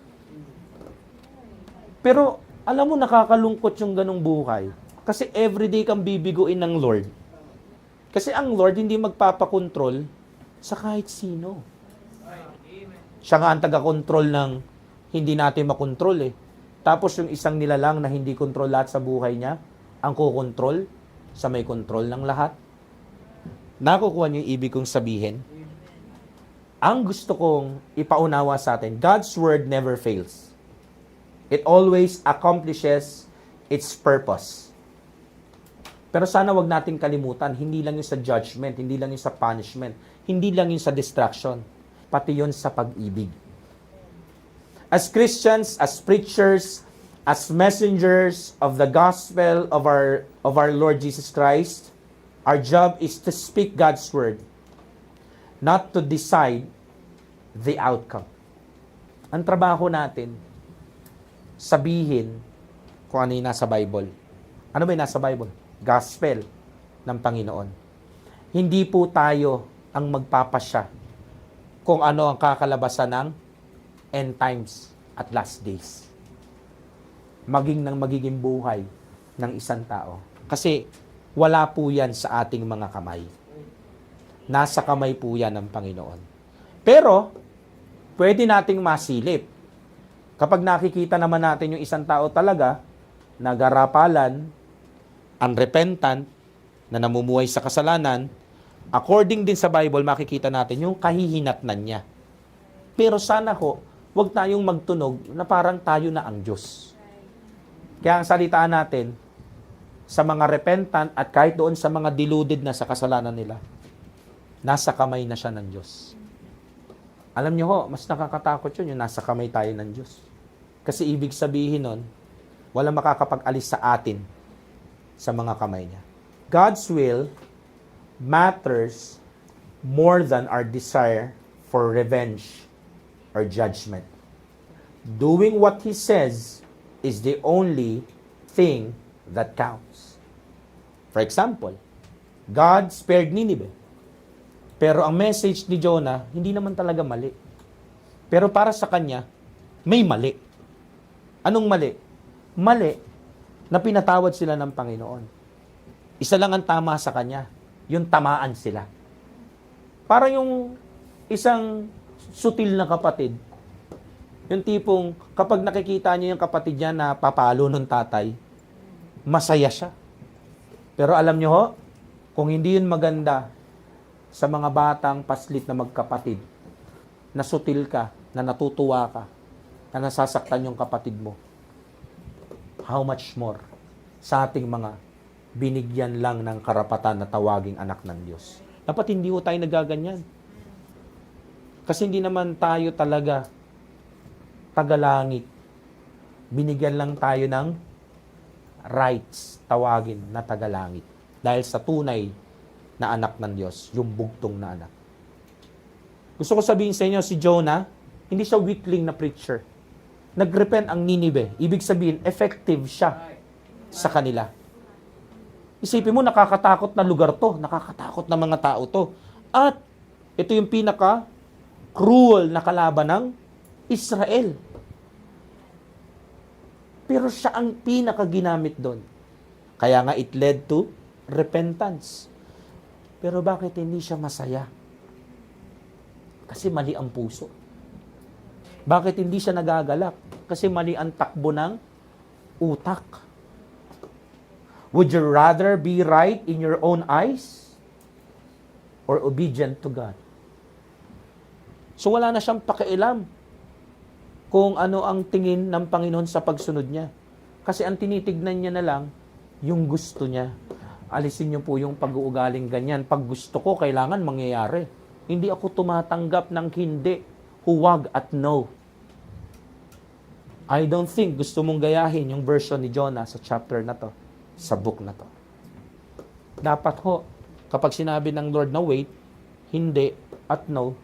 Pero alam mo, nakakalungkot yung ganong buhay. Kasi everyday kang bibiguin ng Lord. Kasi ang Lord hindi magpapakontrol sa kahit sino. Siya nga ang taga-control ng hindi natin makontrol eh. Tapos yung isang nilalang na hindi control lahat sa buhay niya, ang kukontrol sa may control ng lahat. Nakukuha niyo yung ibig kong sabihin? Ang gusto kong ipaunawa sa atin, God's Word never fails. It always accomplishes its purpose. Pero sana wag natin kalimutan, hindi lang yung sa judgment, hindi lang yung sa punishment, hindi lang yung sa distraction, pati yun sa pag-ibig. As Christians, as preachers, as messengers of the gospel of our Lord Jesus Christ, our job is to speak God's word, not to decide the outcome. Ang trabaho natin, sabihin kung ano yung nasa Bible. Ano ba yung nasa Bible? Gospel ng Panginoon. Hindi po tayo ang magpapasya kung ano ang kakalabasan ng end times at last days. Magiging buhay ng isang tao. Kasi wala po yan sa ating mga kamay. Nasa kamay po yan ng Panginoon. Pero, pwede nating masilip. Kapag nakikita naman natin yung isang tao talaga, nagarapalan, unrepentant, na namumuhay sa kasalanan, according din sa Bible, makikita natin yung kahihinatnan niya. Pero sana ho, huwag tayong magtunog na parang tayo na ang Diyos. Kaya ang salitaan natin, sa mga repentant at kahit doon sa mga deluded na sa kasalanan nila, nasa kamay na siya ng Diyos. Alam niyo ho, mas nakakatakot yun, yung nasa kamay tayo ng Diyos. Kasi ibig sabihin nun, walang makakapag-alis sa atin sa mga kamay niya. God's will matters more than our desire for revenge or judgment. Doing what He says is the only thing that counts. For example, God spared Nineveh. Pero ang message ni Jonah, hindi naman talaga mali. Pero para sa kanya, may mali. Anong mali? Mali na pinatawad sila ng Panginoon. Isa lang ang tama sa kanya, yung tamaan sila. Parang yung isang sutil na kapatid, yung tipong kapag nakikita niya yung kapatid niya na papalo ng tatay, masaya siya. Pero alam niyo ho, kung hindi yun maganda sa mga batang paslit na magkapatid, na sutil ka, na natutuwa ka, na nasasaktan yung kapatid mo, how much more sa ating mga binigyan lang ng karapatan na tawaging anak ng Diyos. Dapat hindi ho tayo nagaganyan. Kasi hindi naman tayo talaga tagalangit. Binigyan lang tayo ng rights, tawagin na tagalangit. Dahil sa tunay na anak ng Diyos, yung bugtong na anak. Gusto ko sabihin sa inyo, si Jonah, hindi siya weakling na preacher. Nagrepent ang Nineveh. Ibig sabihin, effective siya sa kanila. Isipin mo, nakakatakot na lugar to. Nakakatakot na mga tao to. At ito yung pinaka-cruel na kalaban ng Israel. Pero siya ang pinaka-ginamit doon. Kaya nga it led to repentance. Pero bakit hindi siya masaya? Kasi mali ang puso. Bakit hindi siya nagagalak? Kasi mali ang takbo ng utak. Would you rather be right in your own eyes or obedient to God? So wala na siyang pakialam kung ano ang tingin ng Panginoon sa pagsunod niya. Kasi ang tinitignan niya na lang, yung gusto niya. Alisin niyo po yung pag-uugaling ganyan. Pag gusto ko, kailangan mangyayari. Hindi ako tumatanggap ng hindi, huwag at no. I don't think gusto mong gayahin yung version ni Jonah sa chapter na to, sa book na to. Dapat ho, kapag sinabi ng Lord na wait, hindi, at no,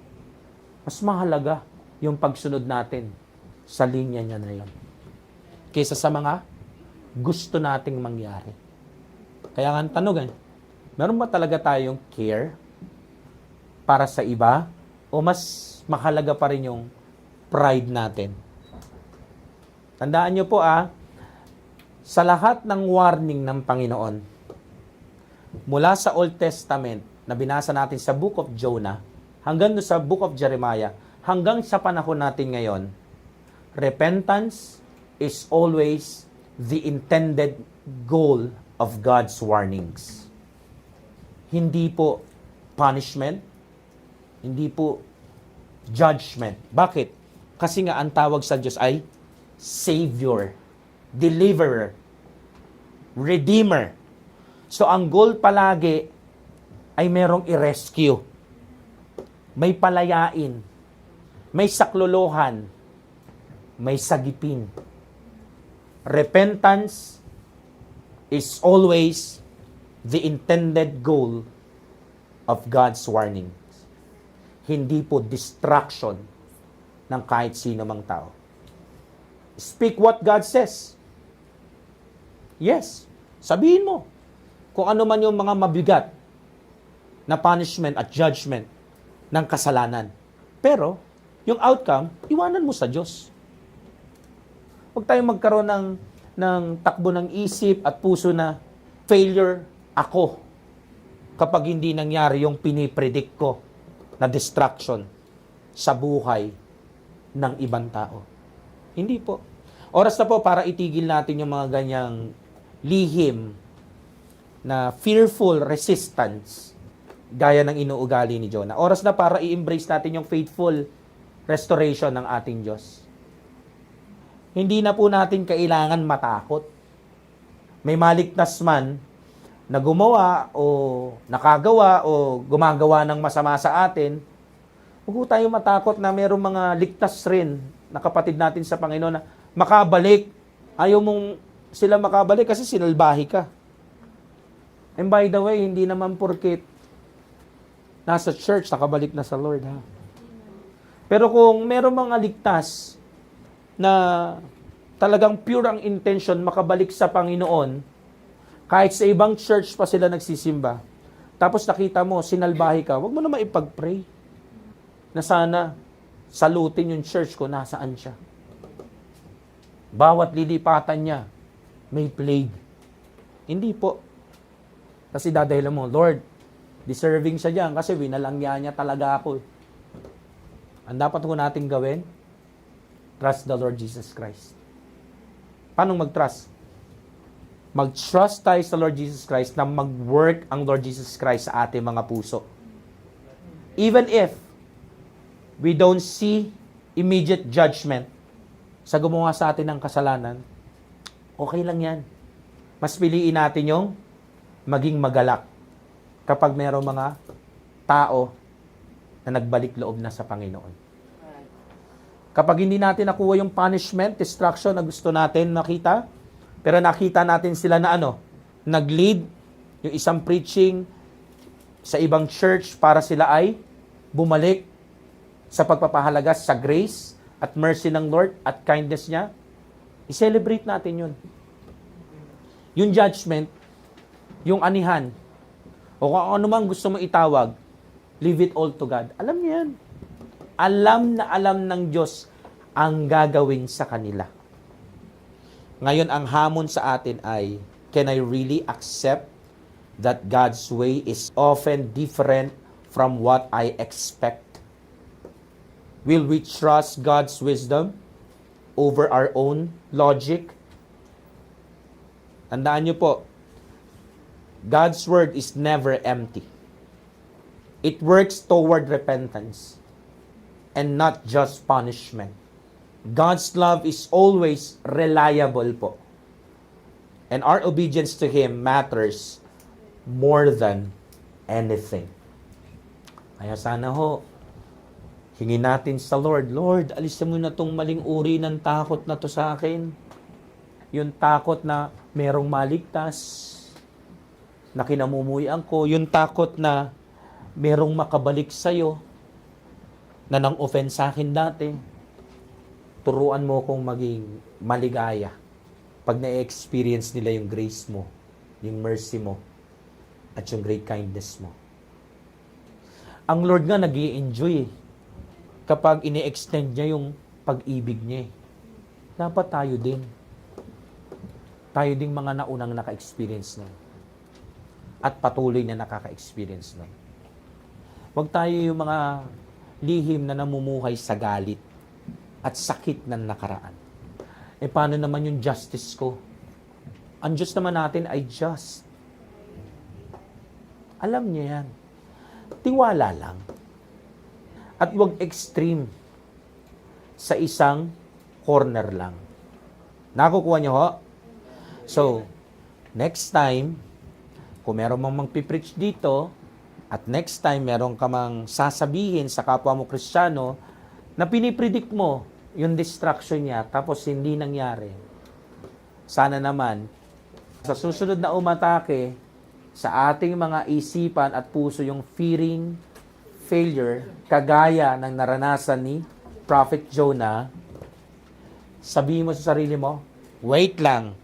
mas mahalaga yung pagsunod natin sa linya niya na yun. Kaysa sa mga gusto nating mangyari. Kaya nga ang tanong, meron ba talaga tayong care para sa iba? O mas mahalaga pa rin yung pride natin? Tandaan nyo po sa lahat ng warning ng Panginoon, mula sa Old Testament na binasa natin sa Book of Jonah, hanggang sa Book of Jeremiah, hanggang sa panahon natin ngayon, repentance is always the intended goal of God's warnings. Hindi po punishment, hindi po judgment. Bakit? Kasi nga ang tawag sa Diyos ay Savior, Deliverer, Redeemer. So ang goal palagi ay merong i-rescue. May palayain, may saklolohan, may sagipin. Repentance is always the intended goal of God's warnings. Hindi po distraction ng kahit sino mang tao. Speak what God says. Yes, sabihin mo kung ano man yung mga mabigat na punishment at judgment ng kasalanan. Pero, yung outcome, iwanan mo sa Diyos. Huwag tayong magkaroon ng takbo ng isip at puso na failure ako kapag hindi nangyari yung pinipredict ko na distraction sa buhay ng ibang tao. Hindi po. Oras na po para itigil natin yung mga ganyang lihim na fearful resistance gaya ng inuugali ni Jonah. Oras na para i-embrace natin yung faithful restoration ng ating Diyos. Hindi na po natin kailangan matakot. May maligtas man na gumawa o nakagawa o gumagawa ng masama sa atin, huwag po tayong matakot na mayroong mga ligtas rin na kapatid natin sa Panginoon na makabalik. Ayaw mong sila makabalik kasi sinalbahi ka. And by the way, hindi naman porket nasa church, nakabalik na sa Lord, ha? Pero kung meron mga ligtas na talagang pure ang intention makabalik sa Panginoon, kahit sa ibang church pa sila nagsisimba, tapos nakita mo, sinalbahi ka, wag mo naman ipag-pray na sana salutin yung church ko, nasaan siya. Bawat lilipatan niya, may plague. Hindi po. Kasi dadahilan mo, Lord, deserving siya dyan kasi winalangya niya talaga ako. Ang dapat ko natin gawin, trust the Lord Jesus Christ. Paano mag-trust? Mag-trust tayo sa Lord Jesus Christ na mag-work ang Lord Jesus Christ sa ating mga puso. Even if we don't see immediate judgment sa gumawa sa atin ng kasalanan, okay lang yan. Mas piliin natin yung maging magalak kapag mayroong mga tao na nagbalik loob na sa Panginoon. Kapag hindi natin nakuha yung punishment, destruction na gusto natin nakita, pero nakita natin sila na nag-lead yung isang preaching sa ibang church para sila ay bumalik sa pagpapahalaga sa grace at mercy ng Lord at kindness niya, i-celebrate natin yun. Yung judgment, yung anihan, o kung ano man gusto mo itawag, leave it all to God. Alam niya yan. Alam na alam ng Diyos ang gagawin sa kanila. Ngayon, ang hamon sa atin ay, can I really accept that God's way is often different from what I expect? Will we trust God's wisdom over our own logic? Tandaan niyo po, God's word is never empty. It works toward repentance and not just punishment. God's love is always reliable po. And our obedience to Him matters more than anything. Kaya sana hingin natin sa Lord, Lord, alisin mo na itong maling uri ng takot na to sa akin. Yung takot na merong maligtas, na kinamumuyan ko. Yung takot na merong makabalik sa'yo na nang-offend sa akin dati. Turuan mo kong maging maligaya pag na-experience nila yung grace mo, yung mercy mo, at yung great kindness mo. Ang Lord nga nag-i-enjoy kapag ini-extend niya yung pag-ibig niya. Dapat tayo din. Tayo ding mga naunang naka-experience nun. At patuloy na nakaka-experience nun. Huwag tayo yung mga lihim na namumuhay sa galit at sakit ng nakaraan. Paano naman yung justice ko? Ang Diyos naman natin ay just. Alam niya yan. Tiwala lang. At huwag extreme sa isang corner lang. Nakukuha niyo ho? So, next time, kung meron mang magpipreach dito, at next time meron ka mang sasabihin sa kapwa mo Kristiyano na pinipredict mo yung distraction niya tapos hindi nangyari. Sana naman, sa susunod na umatake sa ating mga isipan at puso yung fearing failure, kagaya ng naranasan ni Prophet Jonah, sabihin mo sa sarili mo, wait lang,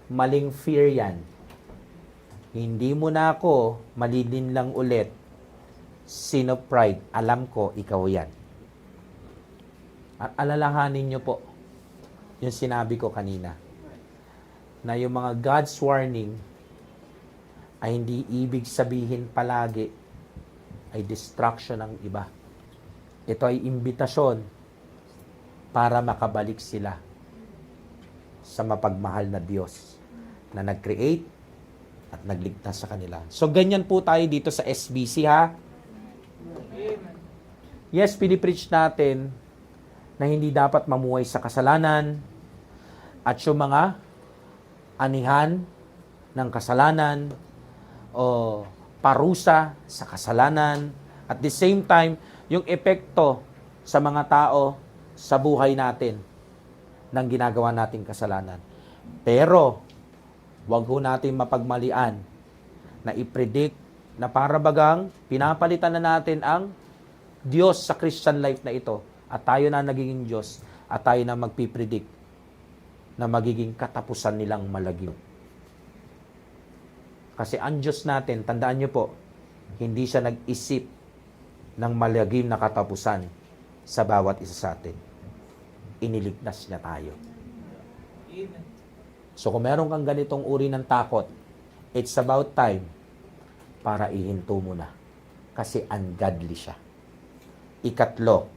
maling fear yan. Hindi mo na ako malilin lang ulit. Sin of pride, alam ko, ikaw yan. At alalahanin nyo po yung sinabi ko kanina, na yung mga God's warning ay hindi ibig sabihin palagi ay distraction ng iba. Ito ay imbitasyon para makabalik sila sa mapagmahal na Diyos na nag-create at nagligtas sa kanila. So, ganyan po tayo dito sa SBC, ha? Yes, pinipreach natin na hindi dapat mamuhay sa kasalanan at yung mga anihan ng kasalanan o parusa sa kasalanan. At the same time, yung epekto sa mga tao sa buhay natin ng ginagawa nating kasalanan. Pero, wag ho natin mapagmalian na i-predict na para bagang pinapalitan na natin ang Diyos sa Christian life na ito at tayo na nagiging Diyos at tayo na magpipredict na magiging katapusan nilang malagim. Kasi ang Diyos natin, tandaan niyo po, hindi siya nag-isip ng malagim na katapusan sa bawat isa sa atin. Iniligtas niya tayo. So kung meron kang ganitong uri ng takot, it's about time para ihinto mo na. Kasi ungodly siya. Ikatlo,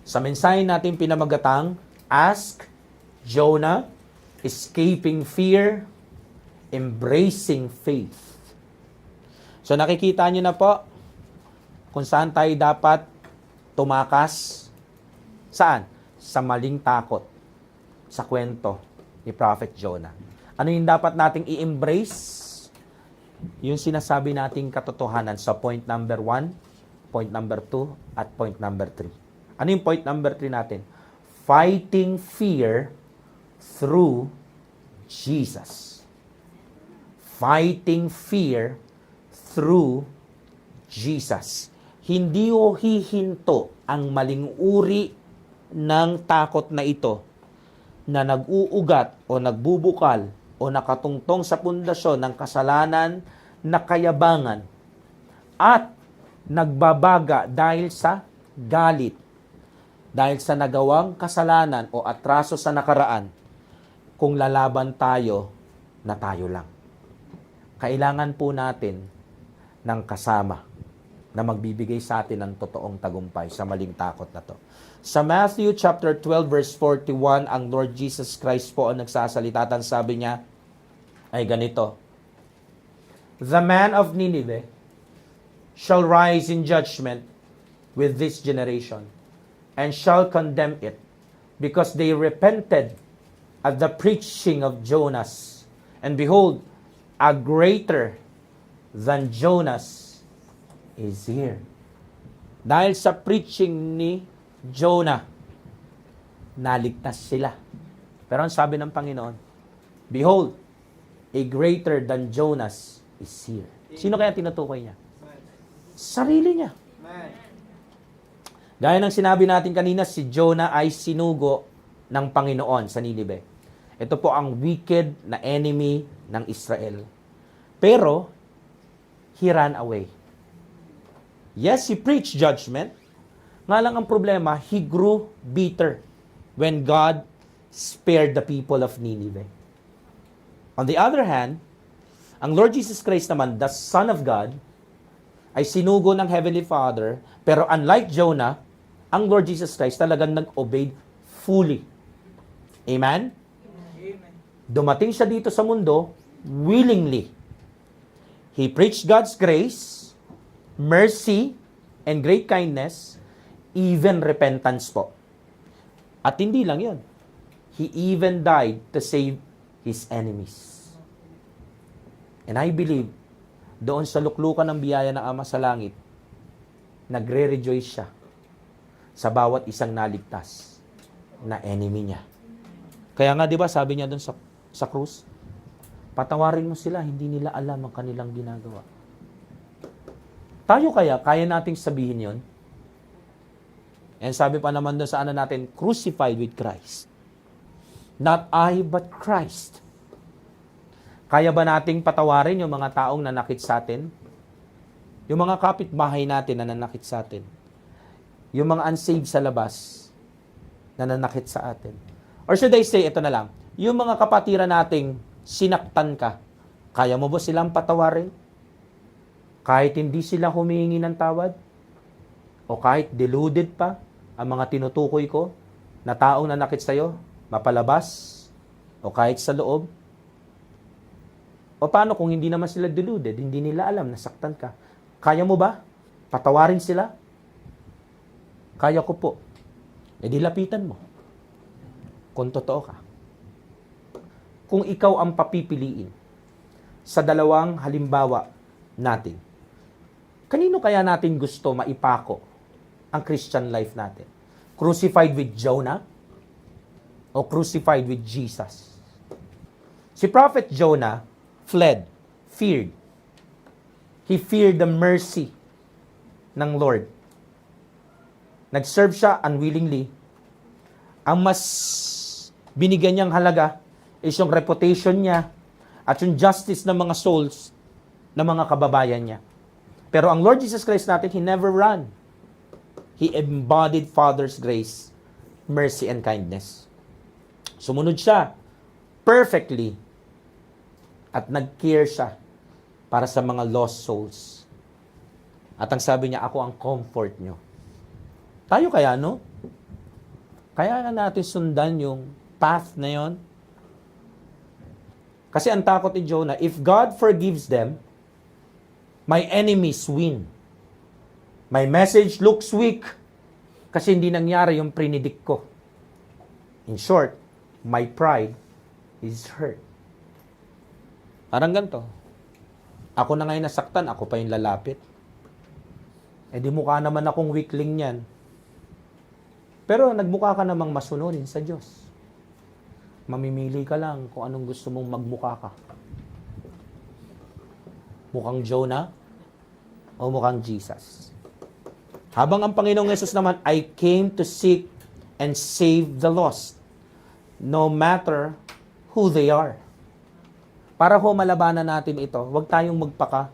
sa mensahe natin pinamagatang, Ask Jonah, Escaping Fear, Embracing Faith. So nakikita nyo na po kung saan tayo dapat tumakas. Saan? Sa maling takot. Sa kwento ni Prophet Jonah. Ano yung dapat nating i-embrace? Yung sinasabi nating katotohanan sa point number 1, point number 2, at point number 3. Ano yung point number 3 natin? Fighting fear through Jesus. Fighting fear through Jesus. Hindi o hihinto ang maling uri ng takot na ito na nag-uugat o nagbubukal o nakatungtong sa pundasyon ng kasalanan na kayabangan at nagbabaga dahil sa galit, dahil sa nagawang kasalanan o atraso sa nakaraan, kung lalaban tayo na tayo lang. Kailangan po natin ng kasama na magbibigay sa atin ng totoong tagumpay sa maling takot na to. Sa Matthew chapter 12 verse 41, ang Lord Jesus Christ po ang nagsasalita at sabi niya ay ganito, The man of Nineveh shall rise in judgment with this generation and shall condemn it because they repented at the preaching of Jonas. And behold, a greater than Jonas is here. Dahil sa preaching ni Jonah, naligtas sila. Pero ang sabi ng Panginoon, Behold, a greater than Jonas is here. Sino kaya tinutukoy niya? Sarili niya. Gaya ng sinabi natin kanina, si Jonah ay sinugo ng Panginoon sa Ninive. Ito po ang wicked na enemy ng Israel. Pero, he ran away. Yes, he preached judgment. Nga lang ang problema, he grew bitter when God spared the people of Nineveh. On the other hand, ang Lord Jesus Christ naman, the Son of God, ay sinugo ng Heavenly Father, pero unlike Jonah, ang Lord Jesus Christ talagang nag-obey fully. Amen? Dumating siya dito sa mundo willingly. He preached God's grace, mercy, and great kindness, even repentance po. At hindi lang yun. He even died to save his enemies. And I believe, doon sa luklukan ng biyaya ng Ama sa langit, nagre-rejoice siya sa bawat isang naligtas na enemy niya. Kaya nga, di ba, sabi niya doon sa krus, patawarin mo sila, hindi nila alam ang kanilang ginagawa. Tayo kaya nating sabihin yon? And sabi pa naman doon sa natin, crucified with Christ. Not I, but Christ. Kaya ba nating patawarin yung mga taong nanakit sa atin? Yung mga kapitbahay natin na nanakit sa atin? Yung mga unsaved sa labas na nanakit sa atin? Or should I say, ito na lang, yung mga kapatiran nating sinaktan ka, kaya mo ba silang patawarin? Kahit hindi sila humihingi ng tawad? O kahit deluded pa ang mga tinutukoy ko na taong nanakit sa'yo, mapalabas, o kahit sa loob? O paano kung hindi naman sila deluded, hindi nila alam, nasaktan ka? Kaya mo ba patawarin sila? Kaya ko po. E di lapitan mo. Kung totoo ka. Kung ikaw ang papipiliin sa dalawang halimbawa natin, kanino kaya natin gusto maipako ang Christian life natin? Crucified with Jonah o crucified with Jesus? Si Prophet Jonah fled, feared. He feared the mercy ng Lord. Nag-serve siya unwillingly. Ang mas binigyan niyang halaga is yung reputation niya at yung justice ng mga souls ng mga kababayan niya. Pero ang Lord Jesus Christ natin, He never ran. He embodied Father's grace, mercy, and kindness. Sumunod siya perfectly at nag-care siya para sa mga lost souls. At ang sabi niya, ako ang comfort niyo. Tayo kaya, no? Kaya na natin sundan yung path na yon. Kasi ang takot ni Jonah, if God forgives them, my enemies win. My message looks weak kasi hindi nangyari yung prinidik ko. In short, my pride is hurt. Parang ganito. Ako na ngayon nasaktan, ako pa yung lalapit. Eh di mukha naman akong weakling yan. Pero nagmukha ka namang masunurin sa Diyos. Mamimili ka lang kung anong gusto mong magmukha ka. Mukhang Jonah o mukhang Jesus. Habang ang Panginoong Yesus naman, I came to seek and save the lost, no matter who they are. Para ho malabanan natin ito, huwag tayong magpaka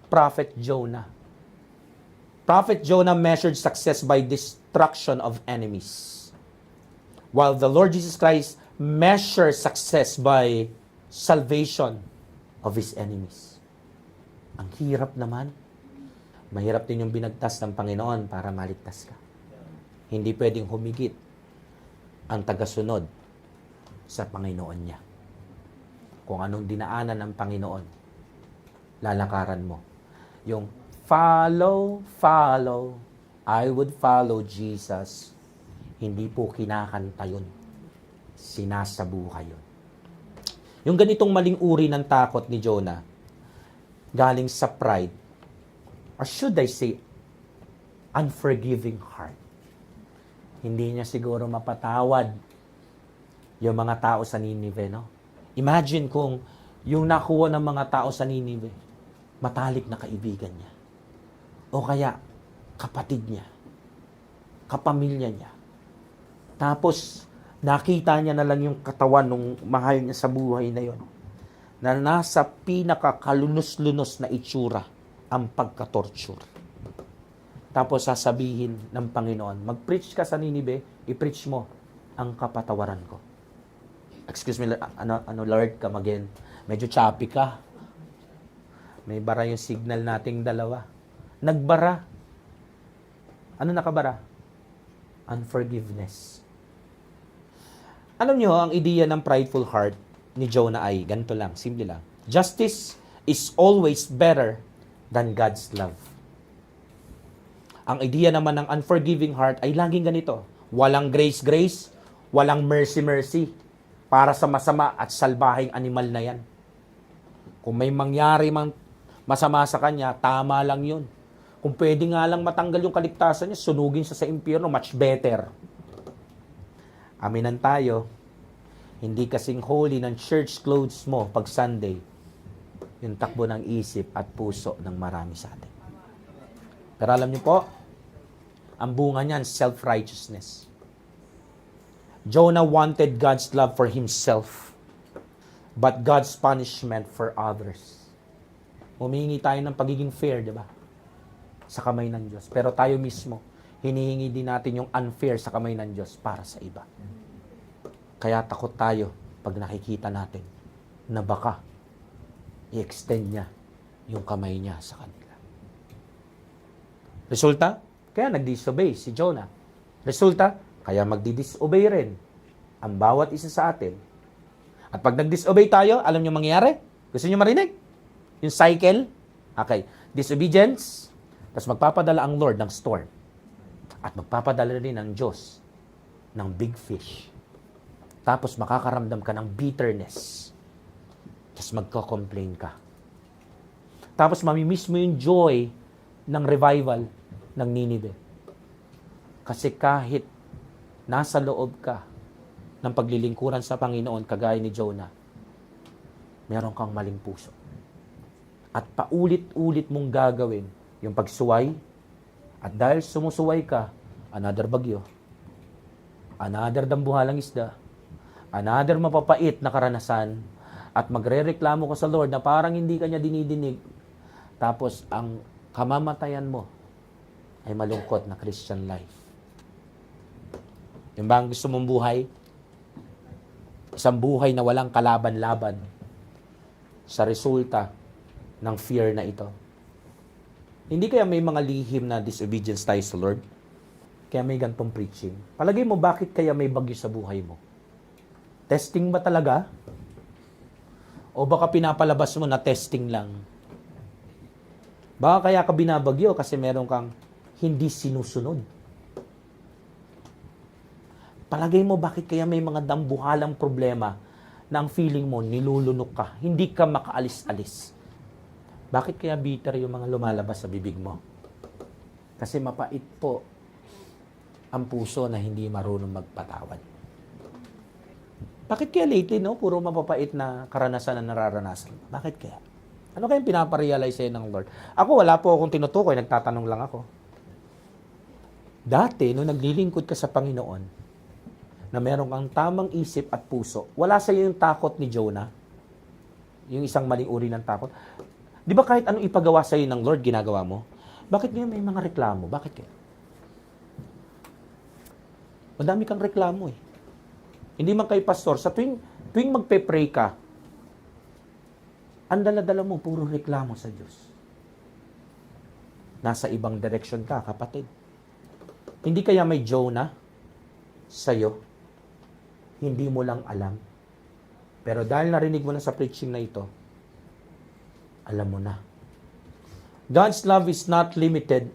Prophet Jonah. Prophet Jonah measured success by destruction of enemies, while the Lord Jesus Christ measured success by salvation of His enemies. Ang hirap naman. Mahirap din yung binagtas ng Panginoon para maligtas ka. Hindi pwedeng humigit ang tagasunod sa Panginoon niya. Kung anong dinaanan ng Panginoon, lalakaran mo. Yung follow, I would follow Jesus. Hindi po kinakanta yun. Sinasabuhay yun. Yung ganitong maling uri ng takot ni Jonah, galing sa pride, or should I say, unforgiving heart. Hindi niya siguro mapatawad yung mga tao sa Nineveh, no? Imagine kung yung nakuha ng mga tao sa Nineveh, matalik na kaibigan niya. o kaya kapatid niya, kapamilya niya. Tapos, nakita niya na lang yung katawan ng mahal niya sa buhay na yon, na nasa pinakakalunos-lunos na itsura ang pagka-torture. Tapos sasabihin ng Panginoon, mag-preach ka sa Ninive, i-preach mo ang kapatawaran ko. Excuse me, Lord, come again. Medyo choppy ka. May bara yung signal nating dalawa. Nagbara. Ano nakabara? Unforgiveness. Alam niyo, ang ideya ng prideful heart ni Jonah ay ganito lang, simple lang. Justice is always better than God's love. Ang ideya naman ng unforgiving heart ay laging ganito. Walang grace, walang mercy, para sa masama at salbahing animal na yan. Kung may mangyari mang masama sa kanya, tama lang yun. Kung pwede nga lang matanggal yung kaligtasan niya, sunugin siya sa impyerno, much better. Aminan tayo, hindi kasing holy ng church clothes mo pag Sunday, yung takbo ng isip at puso ng marami sa atin. Pero alam niyo po, ang bunga niyan, self-righteousness. Jonah wanted God's love for himself, but God's punishment for others. Humihingi tayo ng pagiging fair, di ba? Sa kamay ng Diyos. Pero tayo mismo, hinihingi din natin yung unfair sa kamay ng Diyos para sa iba. Kaya takot tayo pag nakikita natin na baka i-extend niya yung kamay niya sa kanila. Resulta? Kaya nag-disobey si Jonah. Resulta? Kaya magdi-disobey rin ang bawat isa sa atin. At pag nag-disobey tayo, alam niyo mangyayari? Gusto niyo marinig? Yung cycle? Okay. Disobedience, tapos magpapadala ang Lord ng storm. At magpapadala rin ng Diyos ng big fish. Tapos makakaramdam ka ng bitterness. Tapos magko-complain ka. Tapos mamimiss mo yung joy ng revival ng Ninive. Kasi kahit nasa loob ka ng paglilingkuran sa Panginoon, kagaya ni Jonah, meron kang maling puso. At paulit-ulit mong gagawin yung pagsuway, at dahil sumusuway ka, another bagyo, another dambuhalang isda, another mapapait na karanasan, at magrereklamo ka sa Lord na parang hindi ka niya dinidinig, tapos ang kamamatayan mo ay malungkot na Christian life. Yung ba ang gusto mong buhay? Isang buhay na walang kalaban-laban sa resulta ng fear na ito. Hindi kaya may mga lihim na disobedience tayo sa Lord? Kaya may gantong preaching. Palagay mo, bakit kaya may bagyo sa buhay mo? Testing ba talaga? O baka pinapalabas mo na testing lang? Baka kaya ka binabagyo kasi meron kang hindi sinusunod. Palagay mo, bakit kaya may mga dambuhalang problema na ang feeling mo, nilulunok ka, hindi ka makaalis-alis? Bakit kaya bitter yung mga lumalabas sa bibig mo? Kasi mapait po ang puso na hindi marunong magpatawad. Bakit kaya lately, no? Puro mapapait na karanasan na nararanasan. Bakit kaya? Ano kayang pinaparealize sa'yo ng Lord? Ako, wala po akong tinutukoy, nagtatanong lang ako. Dati, nung naglilingkod ka sa Panginoon, na meron kang tamang isip at puso, wala sa iyo yung takot ni Jonah, yung isang maling uri ng takot. Di ba kahit anong ipagawa sa iyo ng Lord, ginagawa mo? Bakit ngayon may mga reklamo? Bakit kaya? Madami kang reklamo eh. Hindi man kay pastor, sa tuwing magpe-pray ka, ang dala-dala mo, puro reklamo sa Diyos. Nasa ibang direction ka, kapatid. Hindi kaya may Jonah sa'yo? Hindi mo lang alam. Pero dahil narinig mo na sa preaching na ito, alam mo na. God's love is not limited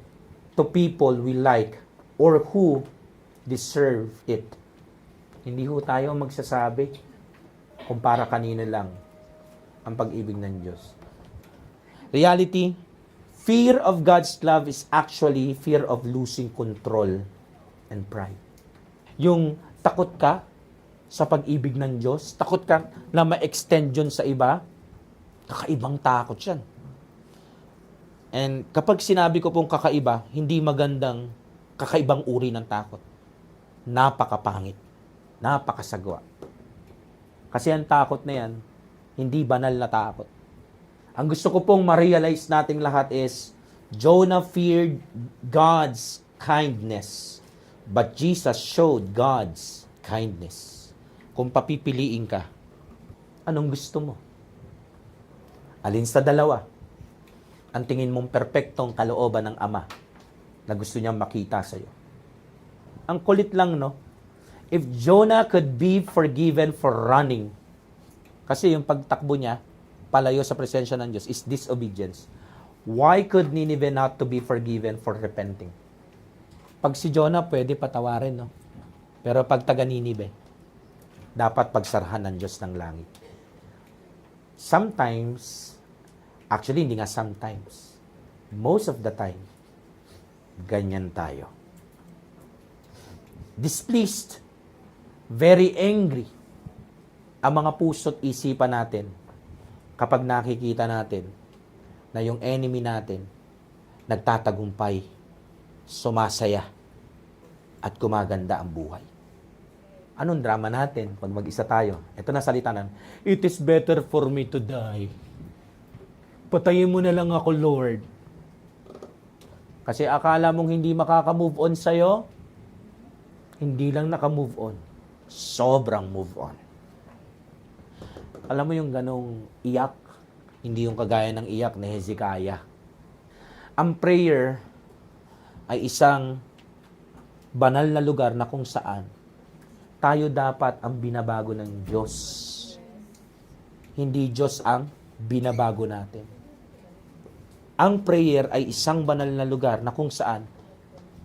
to people we like or who deserve it. Hindi ho tayo magsasabi kung para kanino lang ang pag-ibig ng Diyos. Reality, fear of God's love is actually fear of losing control and pride. Yung takot ka sa pag-ibig ng Diyos, takot ka na ma-extend yun sa iba, kakaibang takot yan. And kapag sinabi ko pong kakaiba, hindi magandang kakaibang uri ng takot. Napakapangit. Napakasagwa. Kasi ang takot na yan, hindi banal na takot. Ang gusto ko pong ma-realize nating lahat is, Jonah feared God's kindness, but Jesus showed God's kindness. Kung papipiliin ka, anong gusto mo? Alin sa dalawa? Ang tingin mong perpektong kalooban ng Ama na gusto niyang makita sa iyo. Ang kulit lang, no? If Jonah could be forgiven for running, kasi yung pagtakbo niya, palayo sa presensya ng Diyos, is disobedience. Why could Nineveh not to be forgiven for repenting? Pag si Jonah, pwede patawarin, no? Pero pag taga Nineveh, dapat pagsarahan ng Diyos ng langit. Sometimes, actually, hindi nga sometimes, most of the time, ganyan tayo. Displeased, very angry, ang mga puso't isipan natin kapag nakikita natin na yung enemy natin nagtatagumpay, sumasaya, at gumaganda ang buhay. Anong drama natin pag mag-isa tayo? Ito na salita nan, it is better for me to die. Patayin mo na lang ako, Lord. Kasi akala mong hindi makaka-move on sa'yo, hindi lang naka-move on. Sobrang move on. Alam mo yung ganong iyak, hindi yung kagaya ng iyak ni Hezekiah. Ang prayer ay isang banal na lugar na kung saan tayo dapat ang binabago ng Diyos. Hindi Diyos ang binabago natin. Ang prayer ay isang banal na lugar na kung saan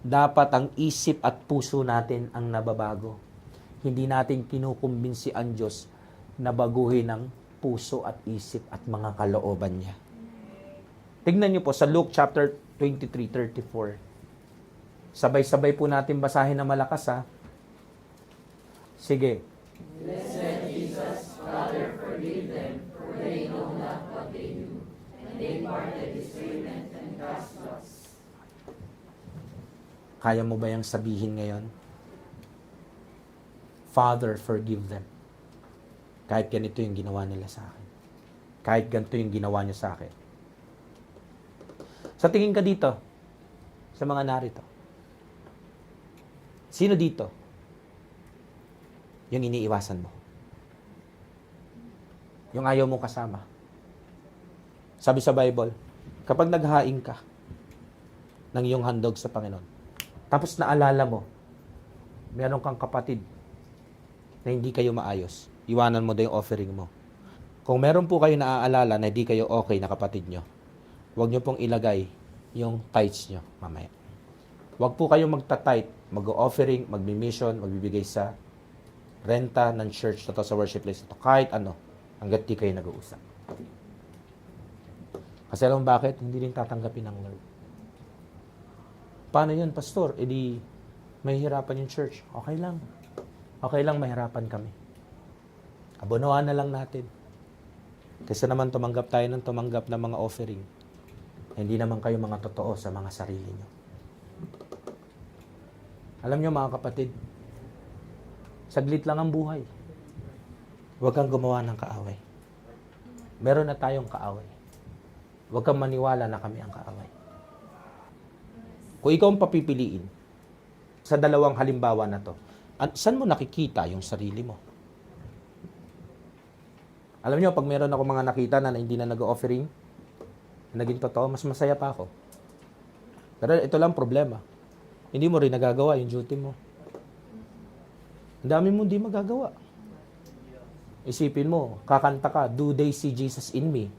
dapat ang isip at puso natin ang nababago. Hindi natin kinukumbinsi ang Diyos na baguhin ang puso at isip at mga kalooban niya. Tignan niyo po sa Luke chapter 23:34. Sabay-sabay po natin basahin na malakas, ha. Sige. Blessed Jesus, Father, forgive them, for they know not what they do. And they parted his raiment and cast lots. Kaya mo ba yung sabihin ngayon? Father, forgive them. Kahit ganito yung ginawa nila sa akin. Kahit ganito yung ginawa niya sa akin. Sa tingin ka dito, sa mga narito, sino dito yung iniiwasan mo? Yung ayaw mong kasama. Sabi sa Bible, kapag naghain ka ng iyong handog sa Panginoon, tapos naalala mo, meron kang kapatid na hindi kayo maayos, iwanan mo daw yung offering mo. Kung meron po kayo naaalala na hindi kayo okay na kapatid nyo, huwag nyo pong ilagay yung tithes nyo mamaya. Huwag po kayong magta-tithe, mag-offering, mag-mission, magbibigay sa renta ng church na to, sa worship place na to, kahit ano, hanggat di kayo nag-uusap. Kasi alam mo bakit? Hindi rin tatanggapin ng Lord. Paano yun, Pastor? E di, mahihirapan yung church. Okay lang. Okay lang, mahirapan kami. Abonohan na lang natin. Kasi naman tumanggap tayo ng tumanggap ng mga offering. Hindi naman kayo mga totoo sa mga sarili nyo. Alam nyo mga kapatid, saglit lang ang buhay. Huwag kang gumawa ng kaaway. Meron na tayong kaaway. Huwag kang maniwala na kami ang kaaway. Kung ikaw ang papipiliin sa dalawang halimbawa na to, saan mo nakikita yung sarili mo? Alam nyo, pag meron ako mga nakita na hindi na nag-offering, naging totoo, mas masaya pa ako. Pero ito lang problema. Hindi mo rin nagagawa yung duty mo. Ang dami mo hindi magagawa. Isipin mo, kakanta ka, do they see Jesus in me?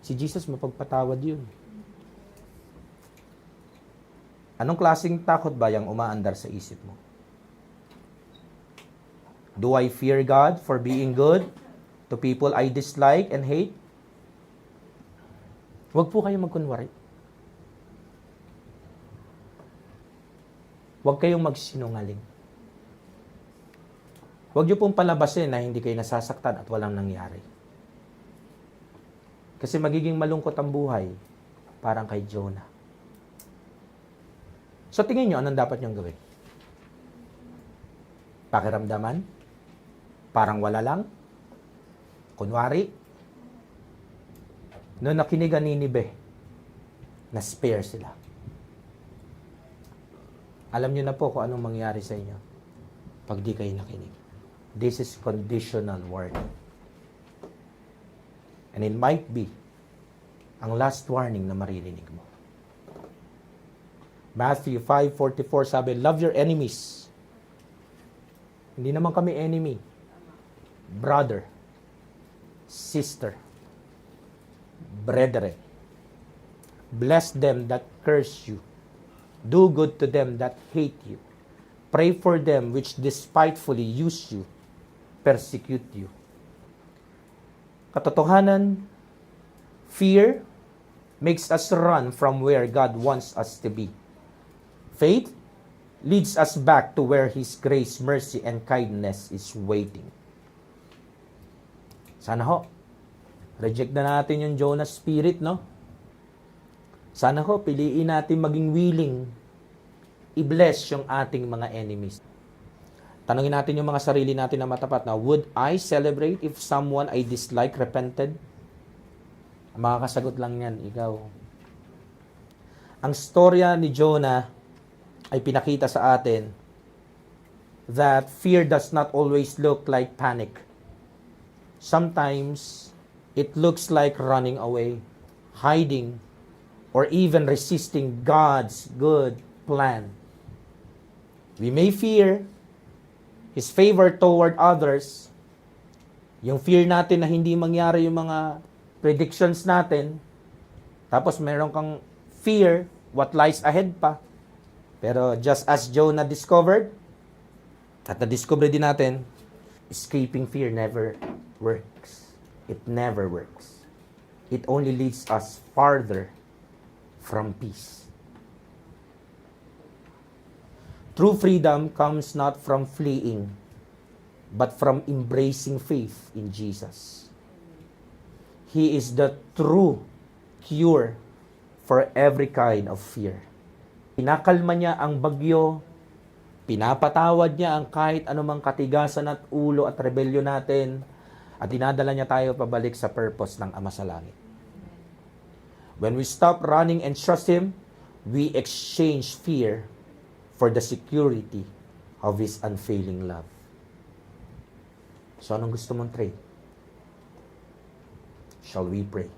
Si Jesus mapagpatawad yun. Anong klaseng takot ba yung umaandar sa isip mo? Do I fear God for being good to people I dislike and hate? Huwag po kayo magkunwari. Huwag kayong magsinungaling. Huwag niyo pong palabasin na hindi kayo nasasaktan at walang nangyari. Kasi magiging malungkot ang buhay parang kay Jonah. So tingin nyo, anong dapat nyong gawin? Pakiramdaman? Parang wala lang? Kunwari, noong nakinig ang Ninive, na-spare sila. Alam nyo na po kung anong mangyari sa inyo pag di kayo nakinig. This is conditional warning. And it might be ang last warning na maririnig mo. Matthew 5:44 sabi, love your enemies. Hindi naman kami enemy. Brother, sister, brethren. Bless them that curse you. Do good to them that hate you. Pray for them which despitefully use you, persecute you. Katotohanan, fear makes us run from where God wants us to be. Faith leads us back to where His grace, mercy, and kindness is waiting. Sana ho, reject na natin yung Jonah spirit, no? Sana ho, piliin natin maging willing i-bless yung ating mga enemies. Tanungin natin yung mga sarili natin na matapat na, would I celebrate if someone I dislike repented? Makakasagot lang yan, ikaw. Ang storya ni Jonah ay pinakita sa atin that fear does not always look like panic. Sometimes, it looks like running away, hiding, or even resisting God's good plan. We may fear His favor toward others, yung fear natin na hindi mangyari yung mga predictions natin, tapos meron kang fear what lies ahead pa. Pero just as Jonah discovered, at na-discover din natin, escaping fear never works. It never works. It only leads us farther from peace. True freedom comes not from fleeing, but from embracing faith in Jesus. He is the true cure for every kind of fear. Pinakalma niya ang bagyo, pinapatawad niya ang kahit anumang katigasan at ulo at rebelyon natin, at dinadala niya tayo pabalik sa purpose ng Ama sa Langit. When we stop running and trust Him, we exchange fear for the security of His unfailing love. So anong gusto mong trade? Shall we pray?